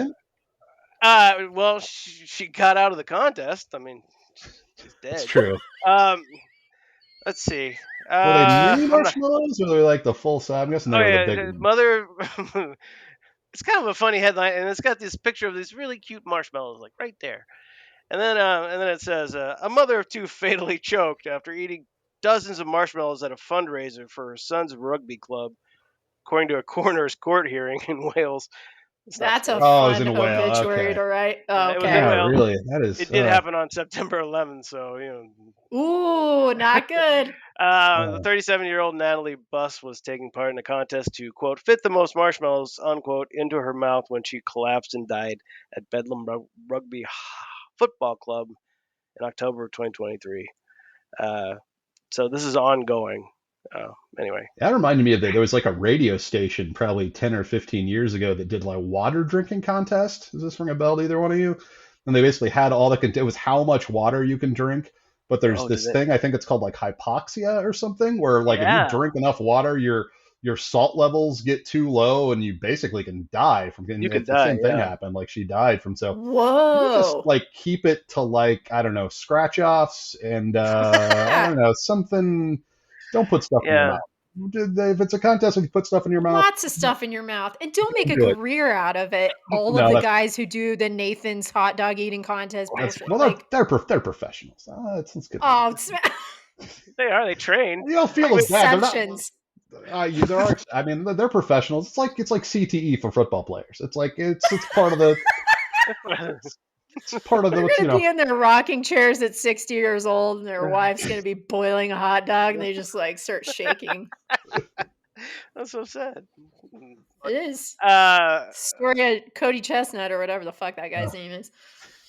win? well, she got out of the contest. I mean, she's That's dead. true. Um, let's see. Were they mini I'm not. marshmallows or were they like the full size? I'm guessing they Oh were the big yeah, ones. mother. It's kind of a funny headline, and it's got this picture of these really cute marshmallows, like right there. And then it says a mother of two fatally choked after eating dozens of marshmallows at a fundraiser for her son's rugby club, according to a coroner's court hearing in Wales. It's not That's a funny. Oh, it was fun in a whale. obituary Okay. to write. Yeah, Oh, it was in okay. Yeah, Wales. really. That is. It did happen on September 11th, so Ooh, not good. The 37-year-old Natalie Buss was taking part in a contest to quote fit the most marshmallows unquote into her mouth when she collapsed and died at Bedlam Rugby Football Club in October of 2023. So this is ongoing. Anyway. That reminded me of there was like a radio station probably 10 or 15 years ago that did like water drinking contest. Does this ring a bell to either one of you? And they basically had all it was how much water you can drink. But there's Oh, did this it? thing, I think it's called like hypoxia or something, where like if you Yeah, drink enough water, your salt levels get too low and you basically can die from you getting can it's the die. same thing Yeah. happened. Like she died from so you just Whoa. like keep it to like, I don't know, scratch offs and I Yeah. don't know, something don't put stuff in your Yeah. mouth. If it's a contest and you put stuff in your mouth, Lots of stuff in your mouth. And don't make don't a do it. career out of it. All of No, the that's guys who do the Nathan's hot dog eating contest that's bullshit. well, Like, they're professionals. Let's give them oh, that. They are. They train. You don't I feel mean, as bad. They're not. exceptions. There are. I mean, they're professionals. It's like CTE for football players. It's like it's part of the it's part of They're the gonna be in their rocking chairs at 60 years old, and their wife's gonna be boiling a hot dog, and they just like start shaking. that's so sad. It is. Uh, Story of Cody Chestnut or whatever the fuck that guy's name is.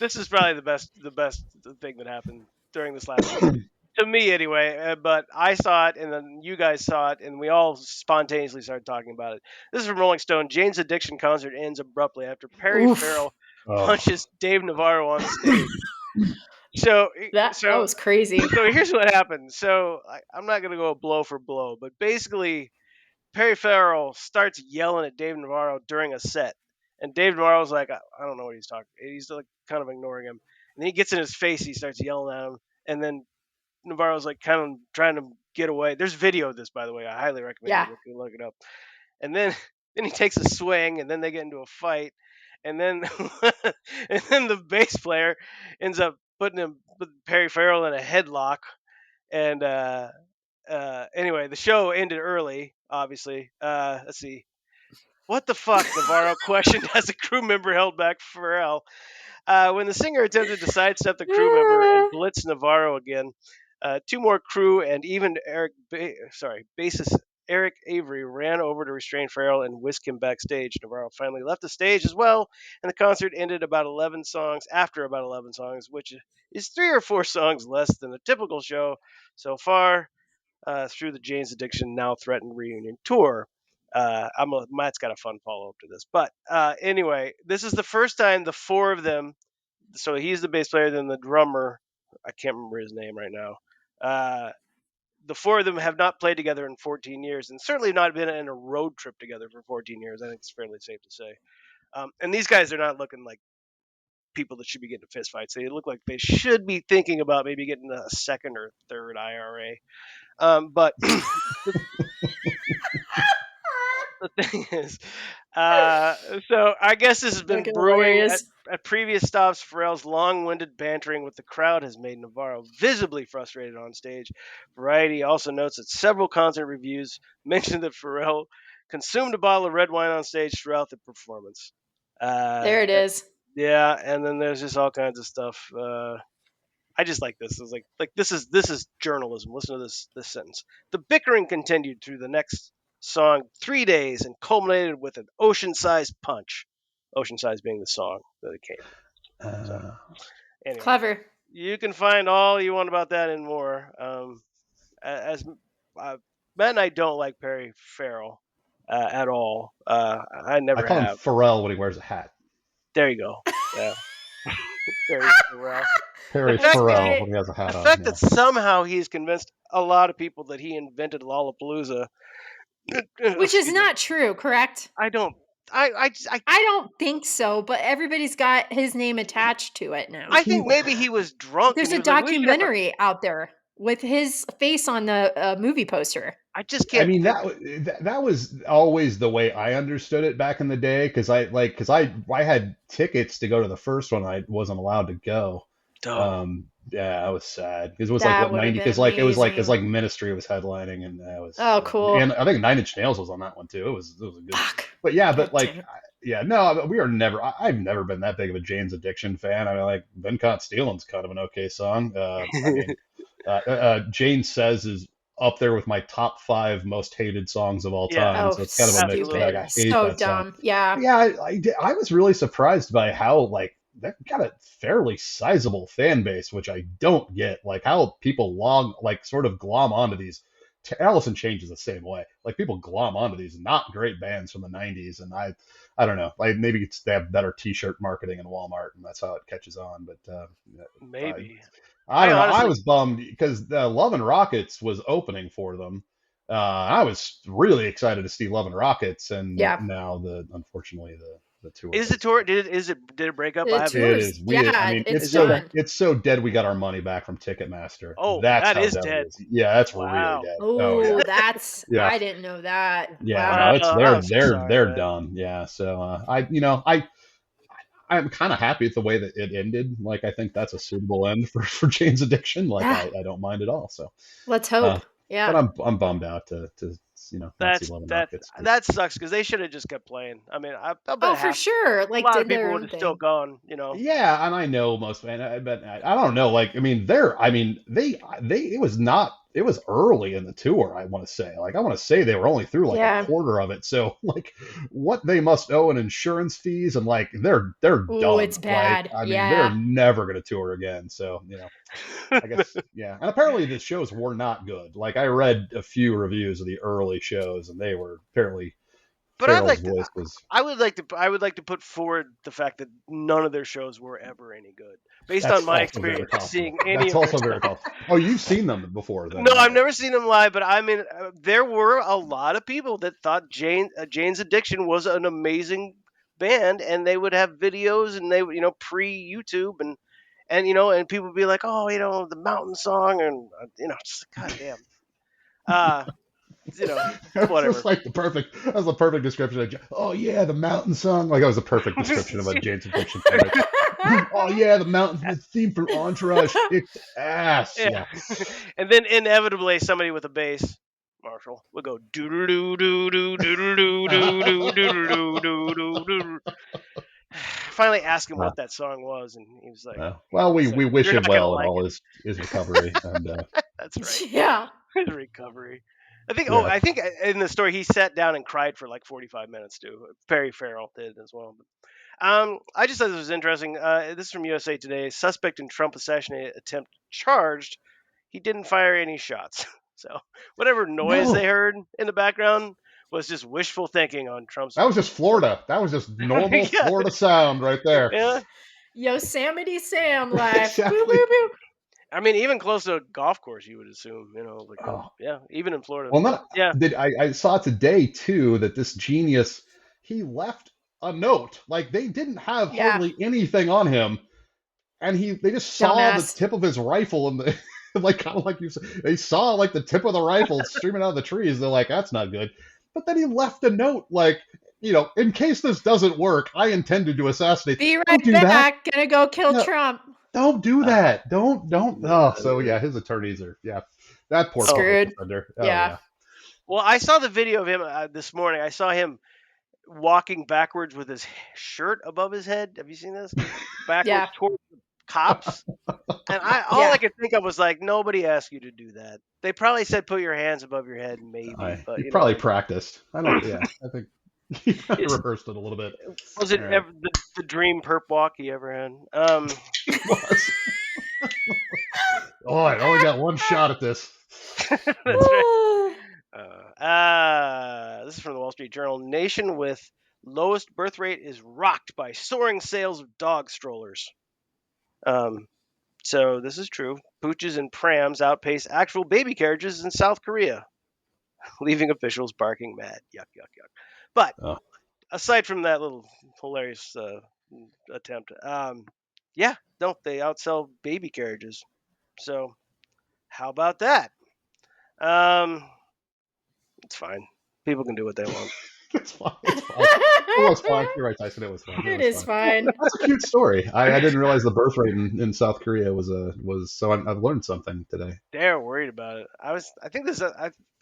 this is probably the best thing that happened during this last week to me, anyway. But I saw it, and then you guys saw it, and we all spontaneously started talking about it. This is from Rolling Stone. Jane's Addiction concert ends abruptly after Perry Oof. Farrell Oh, punches Dave Navarro on stage. So, That so, was crazy. so here's what happened. So I'm not gonna go blow for blow, but basically Perry Farrell starts yelling at Dave Navarro during a set, and Dave Navarro's like, I don't know what he's talking. He's like kind of ignoring him, and then he gets in his face. He starts yelling at him, and then Navarro's like kind of trying to get away. There's video of this, by the way. I highly recommend Yeah. you look it up. And then then he takes a swing, and then they get into a fight, and then and then the bass player ends up put Perry Farrell in a headlock, and anyway, the show ended early. Obviously, let's see. What the fuck? Navarro questioned as a crew member held back Farrell. When the singer attempted to sidestep the crew member and blitz Navarro again, two more crew and even bassist Eric Avery ran over to restrain Farrell and whisk him backstage. Navarro finally left the stage as well, and the concert ended after about 11 songs, which is 3 or 4 songs less than a typical show so far, through the Jane's Addiction Now Threatened reunion tour. Matt's got a fun follow up to this, but anyway, this is the first time the four of them. So he's the bass player, then the drummer. I can't remember his name right now. Uh, the four of them have not played together in 14 years, and certainly not been in a road trip together for 14 years. I think it's fairly safe to say. And these guys are not looking like people that should be getting fistfights. They look like they should be thinking about maybe getting a second or third IRA. But the thing is, so I guess this has been Fucking brewing hilarious. at previous stops. Pharrell's long-winded bantering with the crowd has made Navarro visibly frustrated on stage. Variety also notes that several concert reviews mentioned that Pharrell consumed a bottle of red wine on stage throughout the performance. Uh, There it and- is. yeah, and then there's just all kinds of stuff. I just like this. It's like this is journalism. Listen to this sentence. The bickering continued through the next song 3 days and culminated with an ocean-sized punch. Ocean-sized being the song that it came from. So uh, anyway, Clever. you can find all you want about that and more. As uh, Matt and I don't like Perry Farrell at all. I I never call him have. Pharrell when he wears a hat. There you go. Yeah, Perry Farrell. The Perry That's fact that Farrell great. when he has a the hat on. fact Yeah. that somehow he's convinced a lot of people that he invented Lollapalooza. Which is Excuse me. not true, correct? I don't. I I don't think so, but everybody's got his name attached to it now. I He think maybe he was drunk and There's he a was like, we should have a. documentary out there with his face on the movie poster. I just I can't mean think. that was always the way I understood it back in the day because I had tickets to go to the first one. I wasn't allowed to go. Oh, Yeah, that was sad because it was like That what would have 90 been because like it was amazing. like Ministry was headlining and that was Oh, and cool. I think Nine Inch Nails was on that one too. It was a good. Fuck. But yeah, but God like damn it. yeah, no, we are never. I've never been that big of a Jane's Addiction fan. I mean, like "Been Caught Stealing's kind of an okay song. I mean, Jane Says is up there with my top five most hated songs of all yeah, time. Oh, So it's kind of a mixed bag. stupid. absolutely. I hate So that song. dumb. Yeah. Yeah, I was really surprised by how like that got a fairly sizable fan base, which I don't get. Like how people sort of glom onto these Alice in Chains is the same way. Like people glom onto these not great bands from the '90s, and I don't know. Like maybe they have better T-shirt marketing in Walmart, and that's how it catches on. But I, Maybe. I I don't know. I honestly, was bummed because Love and Rockets was opening for them. I was really excited to see Love and Rockets, and Yeah. now unfortunately the tour is the has. tour? Did it break up? The I haven't. It tours, is. I yeah, mean, it's Is it? done. it's so dead. We got our money back from Ticketmaster. Oh, That's that how is dead it dead. is. Yeah, that's really Wow. dead. Oh yeah, Oh, that's yeah, I didn't know that. yeah. Wow. No, it's I'm so sorry, they're man. done. Yeah. So I'm kind of happy with the way that it ended. Like I think that's a suitable end for Jane's Addiction. Like Yeah, I don't mind at all. So, let's uh, hope. but Yeah. I'm bummed out to not see That's Love and that Rockets. But that sucks because they should have just kept playing. I mean, I bet Oh, for half sure. a Like lot of did people their would own have still thing. gone. yeah, and I know most, and but I don't know. Like, I mean, it was not, it was early in the tour. I want to say, like, I want to say they were only through like a Yeah. quarter of it. So, like, what they must owe in insurance fees, and like, they're Ooh, done. it's Like, bad. I mean, they're Yeah. never going to tour again. So, I guess, yeah. And apparently, the shows were not good. Like, I read a few reviews of the early shows, and they were apparently But I'd Farrell's like to. voice was. I would like to put forward the fact that none of their shows were ever any good, based on That's my also very experience possible. seeing any That's of their also very stuff. possible. Oh, you've seen them before, then, No, I've right? never seen them live, but I mean, there were a lot of people that thought Jane's Addiction was an amazing band, and they would have videos, and they would, pre YouTube, and people would be like, oh, the Mountain Song, and just goddamn, uh, you know, That's just whatever. like that was the perfect description of, oh yeah, the mountain song. Like that was the perfect description of a Jane's Addiction song right there. Oh yeah, the mountain, the theme from Entourage kicked ass. Yeah, Yeah. and then inevitably somebody with a bass. Marshall would go doo doo doo doo doo doo doo doo doo doo doo doo doo. Finally asked him Uh, what that song was, and he was like, well, he we said, wish "You're him not gonna well in like all it." his recovery, and That's right, Yeah. his recovery. I think. Oh, yeah. I think in the story he sat down and cried for like 45 minutes too. Perry Farrell did as well. I just thought this was interesting. This is from USA Today. Suspect in Trump assassination attempt charged. He didn't fire any shots. So whatever noise they No, heard in the background was just wishful thinking on Trump's. that was just Florida. That was just normal Yeah, Florida sound right there. yeah. Yosemite Sam life. Boo Exactly. boo boo. I mean, even close to a golf course, you would assume, Oh, yeah, even in Florida. well, But not yeah, did I saw today too that this genius he left a note. Like they didn't have Yeah. hardly anything on him, and they just saw the Dumbass. tip of his rifle and the like kind of like you said, they saw like the tip of the rifle streaming out of the trees. They're like, that's not good. But then he left a note like, in case this doesn't work, I intended to assassinate. Be Don't right do that. back. Gonna go kill No, Trump. don't do uh, that. Don't. Oh, so yeah, his attorneys are yeah. That poor oh public Screwed. defender. Oh Yeah. yeah. well, I saw the video of him this morning. I saw him walking backwards with his shirt above his head. Have you seen this? Backwards Yeah. towards the cops. And all I Yeah. could think of was like, nobody asked you to do that. They probably said put your hands above your head, maybe, but He probably practiced. I don't. Yeah, I think he probably it's, rehearsed it a little bit. was All it right. ever the dream perp walk he ever had? It was. Oh, I only got one shot at this. That's right. This is from the Wall Street Journal. Nation with lowest birth rate is rocked by soaring sales of dog strollers. So this is true. Pooches and prams outpace actual baby carriages in South Korea, leaving officials barking mad. Yuck, yuck, yuck. But Oh, aside from that little hilarious attempt, yeah, no, they outsell baby carriages. So how about that? Um, it's fine. People can do what they want. it's fine. It's fine. It was fine. You're right, Tyson. It was fine. It It was is fine. fine. That's a cute story. I didn't realize the birth rate in South Korea was so. I've learned something today. They're worried about it. I think this.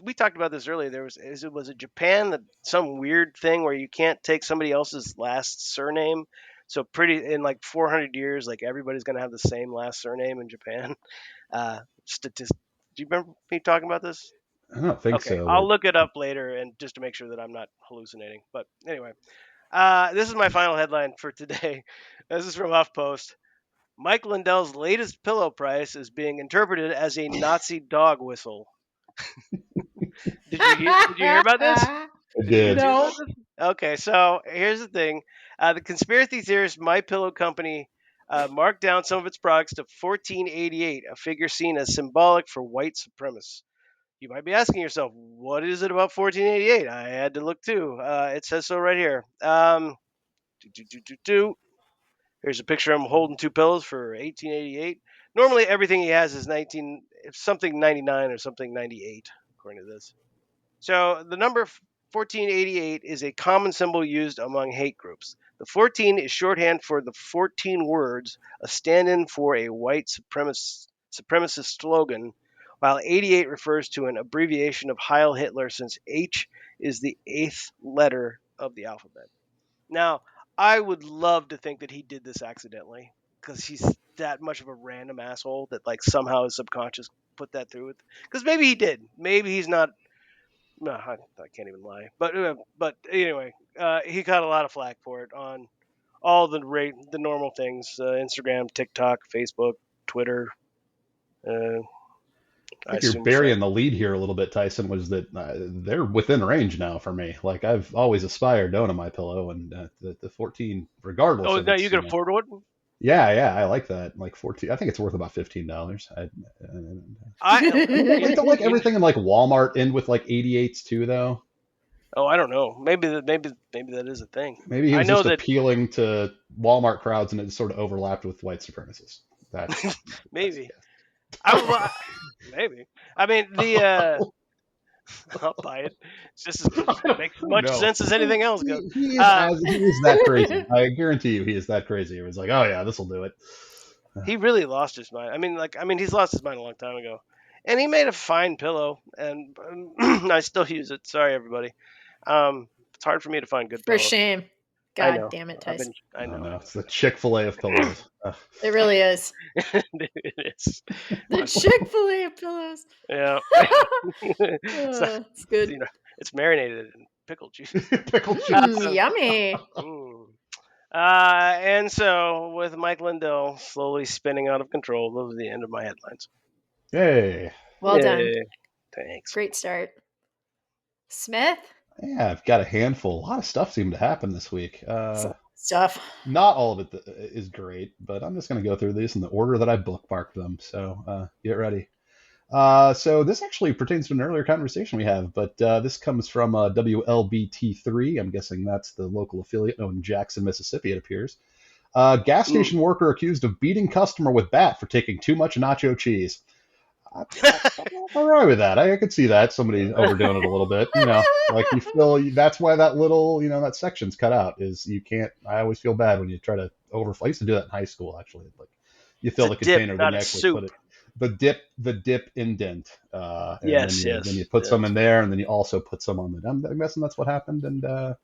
We talked about this earlier. Was it Japan that some weird thing where you can't take somebody else's last surname. So in like 400 years, like everybody's gonna have the same last surname in Japan. Statist. Do you remember me talking about this? I don't think Okay, so, I'll but look it up later and just to make sure that I'm not hallucinating. But anyway, this is my final headline for today. This is from HuffPost. Mike Lindell's latest pillow price is being interpreted as a Nazi dog whistle. Did you hear about this? I Did you hear the did. news No. about this? Okay, so here's the thing: the conspiracy theorist My Pillow Company marked down some of its products to 1488, a figure seen as symbolic for white supremacists. You might be asking yourself, what is it about 1488? I had to look too. It says so right here. Do, do, do, do, do. Here's a picture of him holding two pillows for 1888. Normally, everything he has is 99 or something 98, according to this. So the number 1488 is a common symbol used among hate groups. The 14 is shorthand for the 14 words, a stand-in for a white supremacist slogan, while 88 refers to an abbreviation of Heil Hitler, since H is the eighth letter of the alphabet. Now, I would love to think that he did this accidentally, because he's that much of a random asshole that like somehow his subconscious put that through it. Because maybe he did. Maybe he's not. No, I can't even lie. But anyway, he got a lot of flack for it on all the normal things: Instagram, TikTok, Facebook, Twitter. Uh, I I think you're assume so. burying the lead here a little bit, Tyson. Was that they're within range now for me? Like I've always aspired to own a My Pillow, and the 14, regardless Oh, of no, you its, can afford one. yeah, I like that. Like 14, I think it's worth about $15. I Like don't like you, everything in like Walmart end with like 88s too, though. oh, I don't know. Maybe that is a thing. Maybe he I was know just that appealing to Walmart crowds, and it sort of overlapped with white supremacists. That's my best maybe well, maybe. I mean the guess. I'll buy it. It's just as makes as much No, sense as anything else goes. Uh, he is that crazy. I guarantee you, he is that crazy. It was like, oh yeah, this will do it. he really lost his mind. He's lost his mind a long time ago, and he made a fine pillow, and I still use it. Sorry, everybody. It's hard for me to find good For pillows. shame. I God know. damn it, Tyson. I Oh know. no, it's the Chick-fil-A of pillows. It really is. It is. The Chick-fil-A of pillows. Yeah. It's not, It's good. it's marinated in pickle juice. Pickle juice. Yummy. Mm. And so, with Mike Lindell slowly spinning out of control, those are the end of my headlines. Hey, Well done. Yay. Thanks. Great start. Smith? yeah, I've got a handful. A lot of stuff seemed to happen this week. It's a lot of stuff. Not all of it is great, but I'm just going to go through these in the order that I bookmarked them. So get ready. So this actually pertains to an earlier conversation we have, but this comes from WLBT3. I'm guessing that's the local affiliate in Jackson, Mississippi, it appears. Gas Mm. station worker accused of beating customer with bat for taking too much nacho cheese. I'm all right with that. I could see that. Somebody overdoing it a little bit. Like you feel that's why that little, that section's cut out is you can't. I always feel bad when you try to overflow. I used to do that in high school, actually. Like you It's fill a the dip, container, then not you a actually put soup. it the dip indent, and Yes, then yes, you put some yes. in there, and then you also put some on the. I'm guessing that's what happened, and I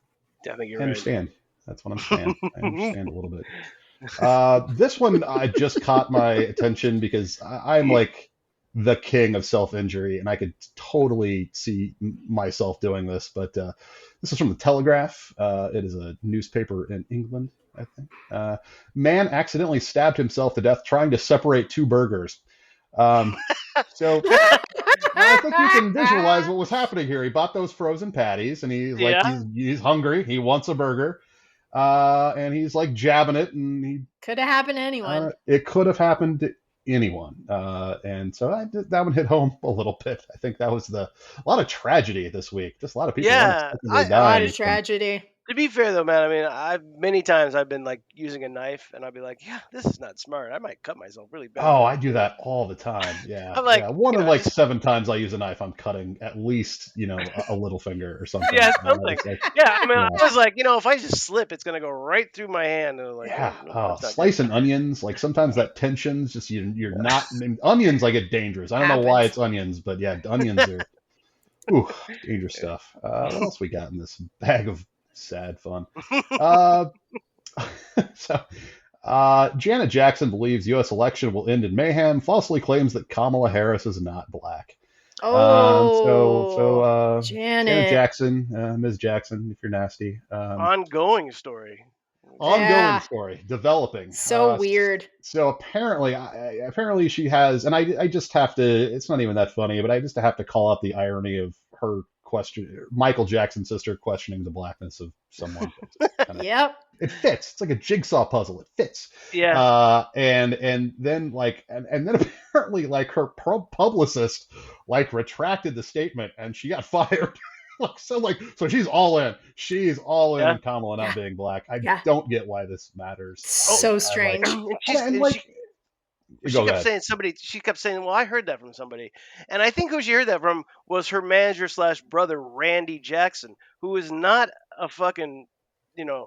think I you're right. understand. That's what I'm saying. I understand a little bit. This one I just caught my attention because I'm like the king of self-injury, and I could totally see myself doing this. But this is from the Telegraph. It is a newspaper in England, I think. Man accidentally stabbed himself to death trying to separate two burgers. So I think you can visualize what was happening here. He bought those frozen patties, and Yeah, he's hungry. He wants a burger, and he's like jabbing it, and Could have happened to anyone. it could have happened to anyone. And so that one hit home a little bit. I think that was a lot of tragedy this week. Just a lot of people yeah. unexpectedly A lot dying of from. tragedy. To be fair though, man, I mean, I've many times I've been like using a knife, and I'll be like, yeah, this is not smart. I might cut myself really bad. Oh, I do that all the time. Yeah, I'm like, yeah. One in I like just 7 times I use a knife, I'm cutting at least a little finger or something. yeah, something. It's like, Yeah, I mean, yeah. I was like, if I just slip, it's gonna go right through my hand, and I'm like, Yeah, oh, no, that's not good. slicing onions. Like sometimes that tension's just you're not. I mean, onions like get dangerous. I don't know why Happens. it's onions, but yeah, onions are ooh, dangerous stuff. What else we got in this bag of sad fun? Uh, so Janet Jackson believes U.S. election will end in mayhem. Falsely claims that Kamala Harris is not black. Janet Janet. Jackson, Ms. Jackson, if you're nasty. Ongoing story. Ongoing Yeah. story developing. So weird. So apparently she has, and I just have to. It's not even that funny, but I just have to call out the irony of her question, Michael Jackson's sister questioning the blackness of someone. Kind of, Yep. it fits. It's like a jigsaw puzzle. It fits. Yeah. And then like and then apparently like her publicist like retracted the statement and she got fired. So she's all in. She's all in Yeah. on Kamala not being black. I Yeah. don't get why this matters. So strange. And like, she go kept ahead. saying well, I heard that from somebody. And I think who she heard that from was her manager / brother, Randy Jackson, who is not a fucking,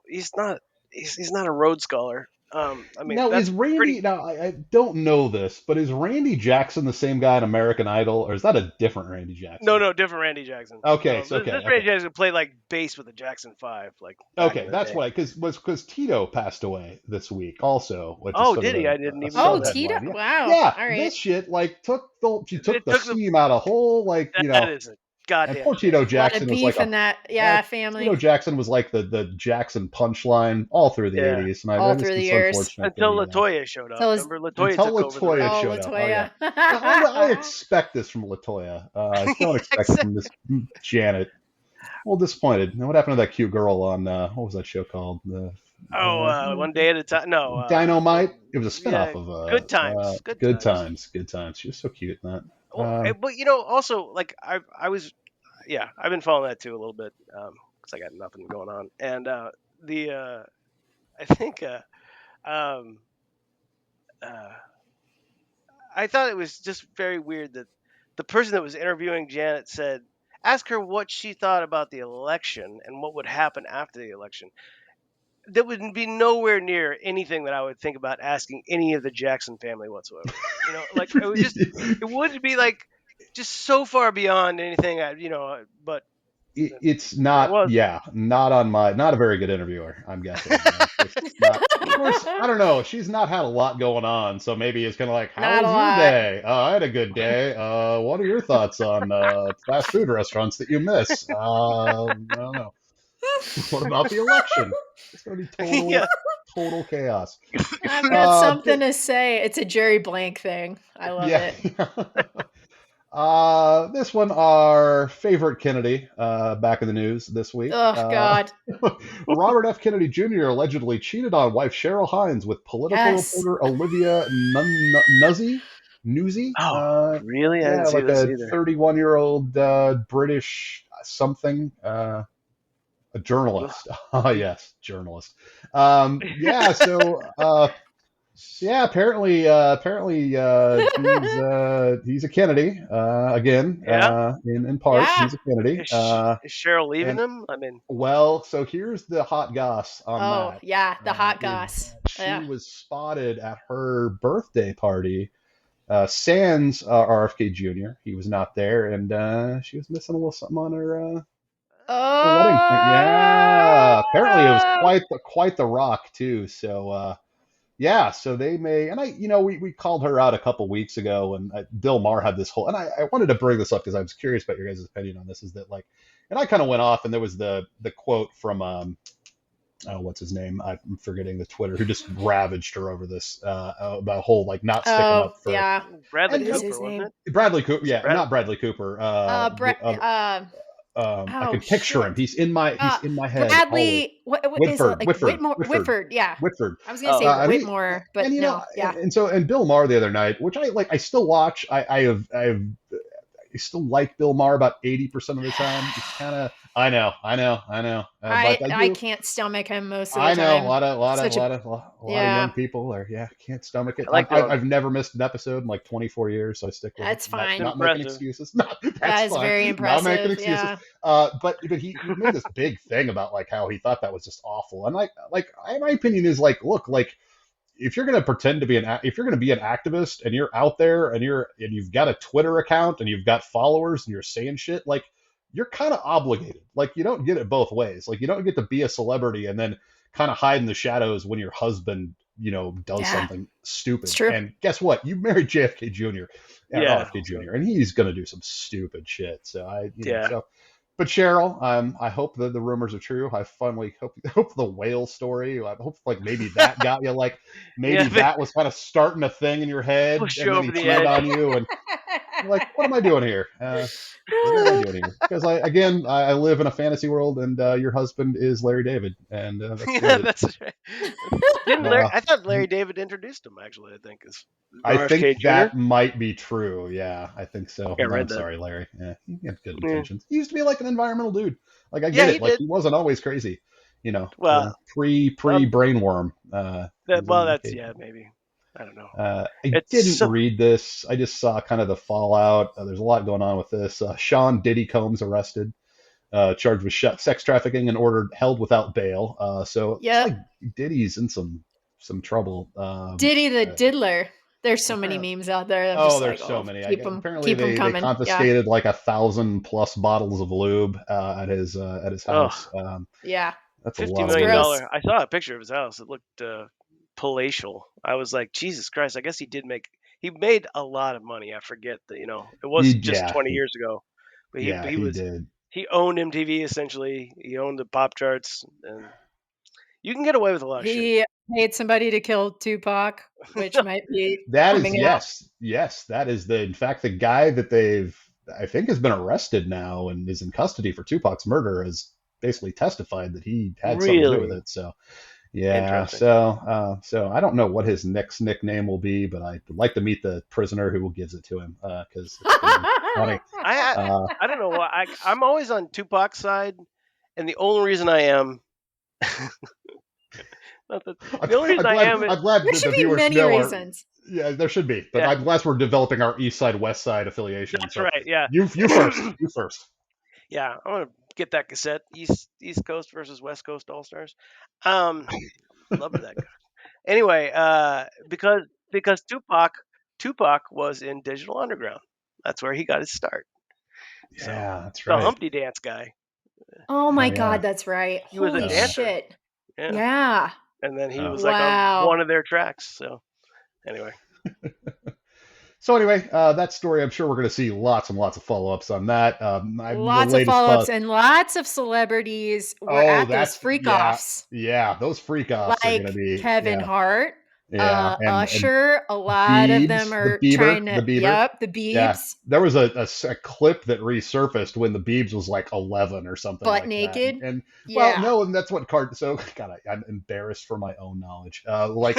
he's not a Rhodes Scholar. I mean, Now that's is Randy? pretty. Now I don't know this, but is Randy Jackson the same guy in American Idol, or is that a different Randy Jackson? No, different Randy Jackson. Okay, This Randy Jackson played like bass with the Jackson 5, like back in okay, the that's day. why because Tito passed away this week also, which is Oh, sort did of he? I didn't even Oh, know that. Tito. headline. Yeah, Wow. yeah, All right. this shit like took It the took the steam out of whole like That is a and goddamn poor shame. Tito A lot Jackson of was like beef in that. Yeah, Tito family. Jackson was like the Jackson punchline all through the Yeah. '80s, and All I just through the it's years. unfortunate Until that Latoya showed up. Until his- Remember, Latoya until took over the Latoya race. showed up. Oh yeah. Latoya. I expect this from Latoya. I don't expect it from this Janet. Well, disappointed. Now, what happened to that cute girl on what was that show called? One day at a time. No. Dynamite. It was a Yeah. spinoff of Good Times. Good Times. Good Times. She was so cute in that. Well, but also like I was, yeah, I've been following that too a little bit because I got nothing going on, and I think um, I thought it was just very weird that the person that was interviewing Janet said, ask her what she thought about the election and what would happen after the election. That would be nowhere near anything that I would think about asking any of the Jackson family whatsoever. Like it would be like just so far beyond anything but it's it not, was. not a very good interviewer, I'm guessing. Of course, I don't know. She's not had a lot going on, so maybe it's kind of like, how Not a was your lot. day? I had a good day. What are your thoughts on fast food restaurants that you miss? I don't know. What about the election? It's going to be total chaos. I've got something to say. It's a Jerry Blank thing. I love it. This one, our favorite Kennedy, back in the news this week. Oh, God. Robert F. Kennedy Jr. allegedly cheated on wife Cheryl Hines with political reporter Olivia Newsy. Oh, really? I didn't see like this a either. 31-year-old British something. A journalist. Oh, yes, journalist. Apparently, he's a Kennedy again. In part, he's a Kennedy. Is Cheryl leaving him? I mean, well, so here's the hot goss on that. Oh, yeah, the hot goss. She was spotted at her birthday party. Sans RFK Jr. He was not there, and she was missing a little something on her. Wedding thing. Yeah, apparently it was quite the rock too. So. So they may, and we called her out a couple weeks ago, and Bill Maher had this whole, and I wanted to bring this up because I was curious about your guys' opinion on this. Is that like, and I kind of went off, and there was the quote from what's his name? I'm forgetting the Twitter who just ravaged her over this about whole like not sticking up for Bradley Cooper, wasn't it? Bradley Cooper, not Bradley Cooper. I can picture him. He's in my head. Bradley, Whitford, yeah. Whitford. I was gonna say Whitmore, but no, yeah. And Bill Maher the other night, which I still watch. I still like Bill Maher about 80% of the time. He's kind of I know. I can't stomach him most of the time. I know time. a lot of young people can't stomach it. I've never missed an episode in like 24 years, so I stick with it. That's fine. Not making excuses. That is very impressive. Not making excuses. But he made this big thing about like how he thought that was just awful. And my opinion is like, look, like if you're going to pretend to be if you're going to be an activist and you're out there and you've got a Twitter account and you've got followers and you're saying shit, like you're kind of obligated. Like you don't get it both ways. Like you don't get to be a celebrity and then kind of hide in the shadows when your husband, does something stupid. It's true. And guess what? You married JFK Jr. RFK Jr. and he's going to do some stupid shit. So But Cheryl, I hope that the rumors are true. I finally hope the whale story. I hope like maybe that got you like maybe that was kind of starting a thing in your head, and then he turned on you, and like, what am I doing here? What am I doing here? Because I live in a fantasy world, and your husband is Larry David, and that's Yeah, great. that's right. Didn't Larry? Uh, I thought Larry David introduced him. Actually, I think is I think RFK Jr. that might be true. Yeah, I think I so. think I I'm read that. sorry, Larry. Yeah, he had good Yeah, intentions. He used to be like an environmental dude. Like I yeah, get he it. Like did. he wasn't always crazy. Well, Pre um, brainworm. He's in well, the that's cave. yeah, maybe. I don't know. I It's didn't so read this. I just saw kind of the fallout. There's a lot going on with this. Sean Diddy Combs arrested, charged with sex trafficking and ordered held without bail. So it looks Yep. like Diddy's in some trouble. Diddy the Uh, Diddler. There's so many apparently, memes out there. I'm oh, just like, there's so oh, many. Apparently, keep them they coming. Yeah, confiscated like 1,000+ bottles of lube at his oh, house. yeah. That's a fifty lot of It's million lube. gross. dollar. I saw a picture of his house. It looked palatial. I was like, Jesus Christ! I guess he did make. He made a lot of money. I forget that. It He, wasn't just yeah, 20 he, years ago, but he yeah, he he was did. he owned MTV essentially. He owned the pop charts, and you can get away with a lot of shit. He paid somebody to kill Tupac, which might be That is coming out. yes. That is in fact the guy that I think has been arrested now and is in custody for Tupac's murder has basically testified that he had something to do with Really it. So yeah, interesting. so I don't know what his next nickname will be, but I'd like to meet the prisoner who gives it to him because it's going to be funny. I Uh, I don't know why I'm always on Tupac's side, and the only reason I am, not that, I'm, the only reason I'm I glad am, I'm glad There that should the be viewers many know our reasons. yeah there should be, but yeah, I'm glad we're developing our East Side West Side affiliation. that's So right, yeah. you first, you first. Yeah, I want to get that cassette, East Coast versus West Coast All Stars. Um, loved that guy. Anyway, because Tupac was in Digital Underground. That's where he got his start. So Yeah, that's the right. Humpty Dance guy, Oh Oh my God, yeah. that's right. he was a Holy Uh, dancer. shit. Yeah, Yeah. and then he oh. was like on Wow. one of their tracks. So anyway, So anyway, that story, I'm sure we're going to see lots and lots of follow-ups on that. The Lots of latest follow-ups buzz. and lots of celebrities were Oh, at those that's freak yeah, offs. yeah. Those freak offs are going to Like be Kevin yeah, Hart, yeah, and Usher, a lot of them Biebs, are trying The to, Bieber. yep, the Yeah, Biebs, there was a clip that resurfaced when the Biebs was like 11 or something butt like that. naked. And well, Yeah. no, and that's what card. So God, I'm embarrassed for my own knowledge. Like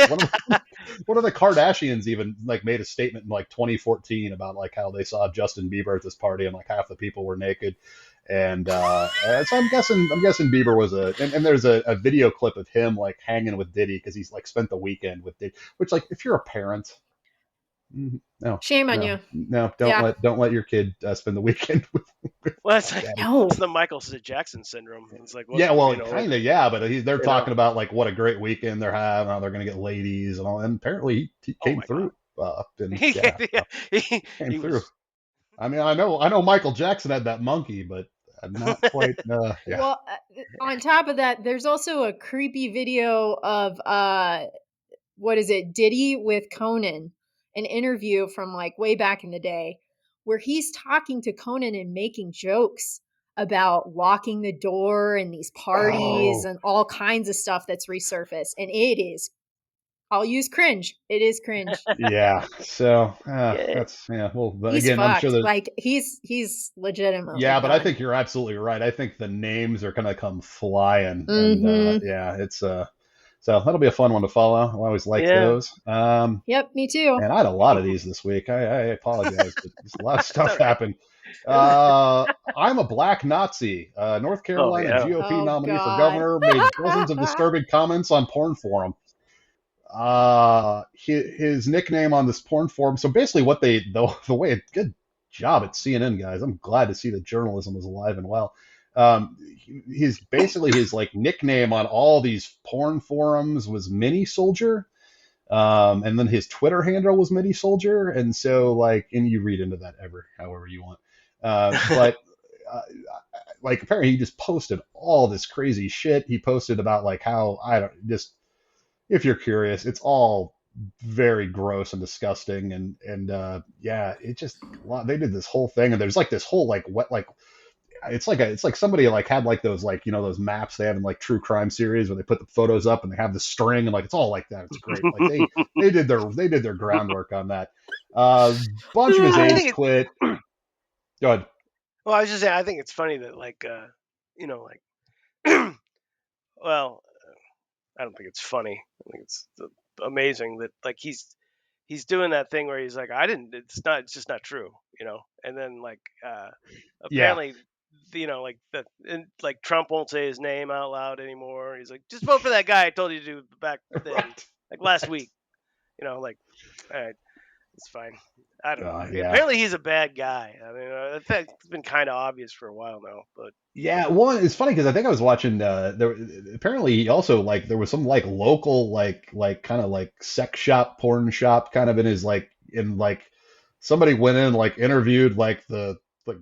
one of the Kardashians even like made a statement in like 2014 about like how they saw Justin Bieber at this party and like half the people were naked. And so I'm guessing Bieber was and there's a video clip of him like hanging with Diddy because he's like spent the weekend with Diddy, which like if you're a parent, no, Shame on no, you. no, Yeah. don't let your kid spend the weekend with well, it's like daddy. No. it's the Michael Jackson syndrome. It's like what Yeah, well, kind of, yeah, but they're you know. talking about like what a great weekend they're having, how they're going to get ladies and all, and apparently he Oh came my god, through. And he yeah, came he through. was. I mean, I know Michael Jackson had that monkey, but not quite. Yeah, Well, on top of that, there's also a creepy video of what is it, Diddy with Conan, an interview from like way back in the day, where he's talking to Conan and making jokes about locking the door and these parties oh, and all kinds of stuff that's resurfaced. And it is, I'll use cringe. It is cringe. yeah. So Yeah, that's yeah. Well, but He's again, I'm sure fucked. that Like he's legitimately yeah, but I done. think you're absolutely right. I think the names are gonna come flying, and Mm-hmm. yeah, it's so that'll be a fun one to follow. I always like yeah. those. Yep, me too. And I had a lot of these this week. I apologize, but just a lot of That's stuff all right. happened. I'm a black Nazi. North Oh Carolina yeah. GOP Oh nominee for God. governor made dozens of disturbing comments on porn forum. His nickname on this porn forum. So basically, what the way good job at CNN guys. I'm glad to see that journalism is alive and well. His basically his like nickname on all these porn forums was Mini Soldier. And then his Twitter handle was Mini Soldier, and so like, and you read into that however you want. But uh, like apparently he just posted all this crazy shit. He posted about like how I don't just if you're curious, it's all very gross and disgusting, and yeah, it just they did this whole thing, and there's like this whole like what like it's like somebody like had like those like those maps they have in like true crime series where they put the photos up and they have the string and like it's all like that. It's great. Like they did their groundwork on that. Uh, Bunch of his I aides think quit. Go ahead. well, I was just saying, I think it's funny that like like well, I don't think it's funny. I think it's amazing that like he's doing that thing where he's like, I didn't. It's just not true, And then like Yeah. apparently, like like Trump won't say his name out loud anymore. He's like, just vote for that guy I told you to do back then, Right. like last week. Like, all right, it's fine. I don't know. I mean, Yeah. apparently he's a bad guy. I mean, I think it's been kind of obvious for a while now, but Yeah, one it's funny because I think I was watching there apparently he also like there was some like local like kind of like sex shop, porn shop kind of in his like in like somebody went in like interviewed like the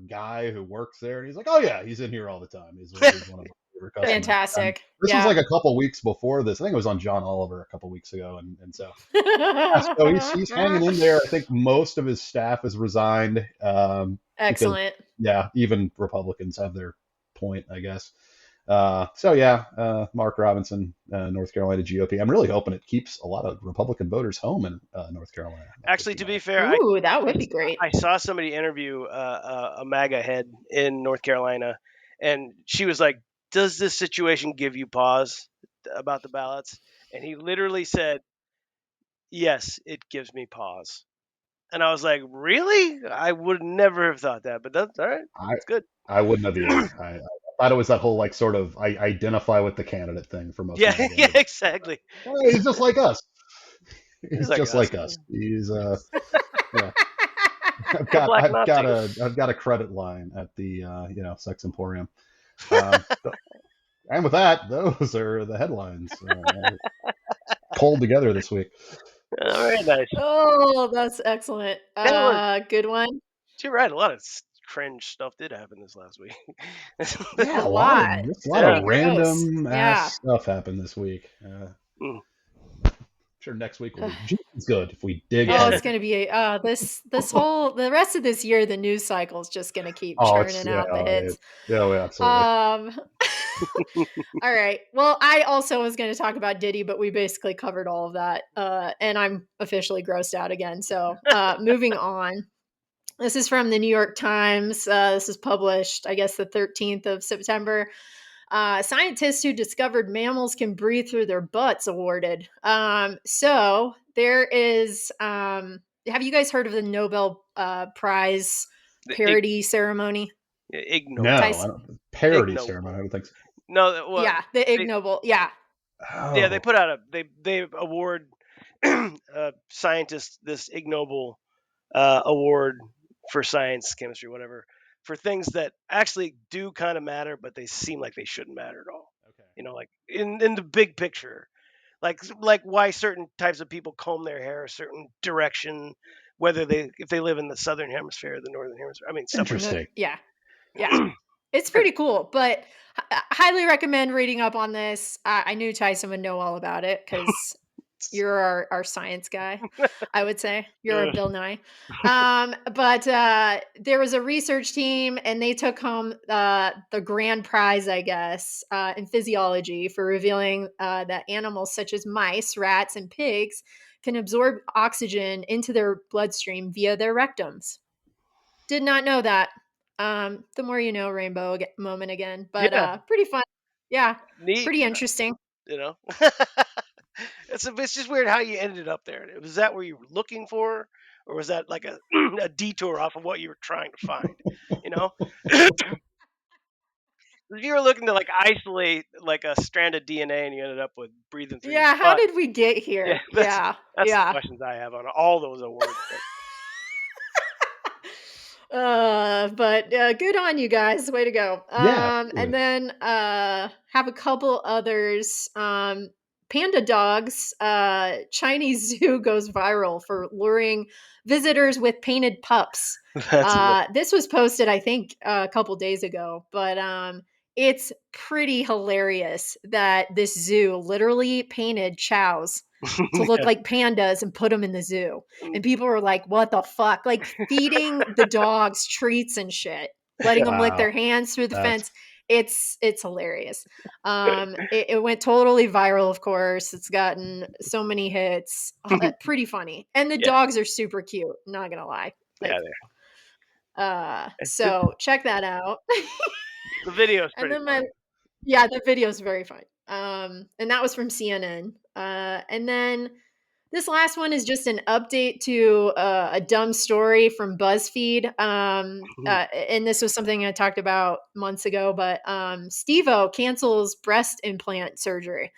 guy who works there and he's like, "Oh yeah, he's in here all the time. He's one of my favorite customers." And Fantastic. this was Yeah. like a couple weeks before this. I think it was on John Oliver a couple weeks ago and so yeah, so he's hanging in there. I think most of his staff has resigned because Excellent. yeah, even Republicans have their point, I guess. So yeah, Mark Robinson, North Carolina GOP. I'm really hoping it keeps a lot of Republican voters home in North Carolina. That would actually, be to be nice. fair, Ooh, that I would be great. I saw somebody interview a MAGA head in North Carolina, and she was like, "Does this situation give you pause about the ballots?" And he literally said, "Yes, it gives me pause." And I was like, "Really? I would never have thought that." But that's all right. I It's good. I wouldn't have either. I thought it was that whole like sort of I identify with the candidate thing for most Yeah, MAGA. yeah, exactly. He's just like us. He's He's like just us. like us. He's yeah. The Black I've got a credit line at the Sex Emporium. Um, and with that, those are the headlines pulled together this week. Very nice. Oh, that's excellent. Yeah, look, Good one. you're right. A lot of cringe stuff did happen this last week. A Yeah, lot. just a lot of Yeah. Pretty gross. random Yeah. ass stuff happened this week. Mm. Sure, next week will be just as good if we dig Oh, Yeah. it's hard. gonna be this whole the rest of this year, the news cycle is just gonna keep Oh, it's churning out the hits. yeah, absolutely. Um all right. Well, I also was gonna talk about Diddy, but we basically covered all of that. And I'm officially grossed out again. So moving on. This is from the New York Times. This is published, I guess, the 13th of September. Scientists who discovered mammals can breathe through their butts awarded. So there is. Have you guys heard of the Nobel Prize The parody ceremony? ignoble. No, I Tyson? don't parody ceremony. I Ignoble. don't think so. No, well, Yeah, the they ignoble. Yeah, yeah they Oh, put out a they award scientists this ignoble award for science, chemistry, whatever, for things that actually do kind of matter, but they seem like they shouldn't matter at all. okay. Like in the big picture, like why certain types of people comb their hair a certain direction, whether they if they live in the southern hemisphere or the northern hemisphere. I mean, stuff like no, Interesting. yeah, yeah. It's pretty cool, but highly recommend reading up on this. I knew Tyson would know all about it because you're our science guy, I would say. You're our that. Bill Nye. But there was a research team, and they took home the grand prize, I guess, in physiology for revealing that animals such as mice, rats, and pigs can absorb oxygen into their bloodstream via their rectums. Did not know that. The more you know, rainbow moment again, but Yeah, pretty fun. Yeah, neat. pretty interesting. You know, it's just weird how you ended up there. Was that where you were looking for, or was that like a a detour off of what you were trying to find? You know, if you were looking to like isolate like a strand of DNA and you ended up with breathing through your Yeah, how butt. did we get Yeah, here? that's Yeah, that's the yeah. questions I have on all those awards. But good on you guys. Way to go. Yeah, And absolutely. then have a couple others. Panda dogs. Chinese zoo goes viral for luring visitors with painted pups. That's This was posted, I think, a couple days ago, but it's pretty hilarious that this zoo literally painted chows to look like pandas and put them in the zoo. And people were like, what the fuck? Like feeding the dogs treats and shit. letting them lick Wow. their hands through the That's fence. It's hilarious. It went totally viral, of course. It's gotten so many hits. Pretty funny. And the Yeah, dogs are super cute, not gonna lie. yeah. Like, The, so check that out. the video is And pretty then my funny. yeah, the video is very fun. And that was from CNN. And then this last one is just an update to a dumb story from BuzzFeed. And this was something I talked about months ago, but Steve-O cancels breast implant surgery.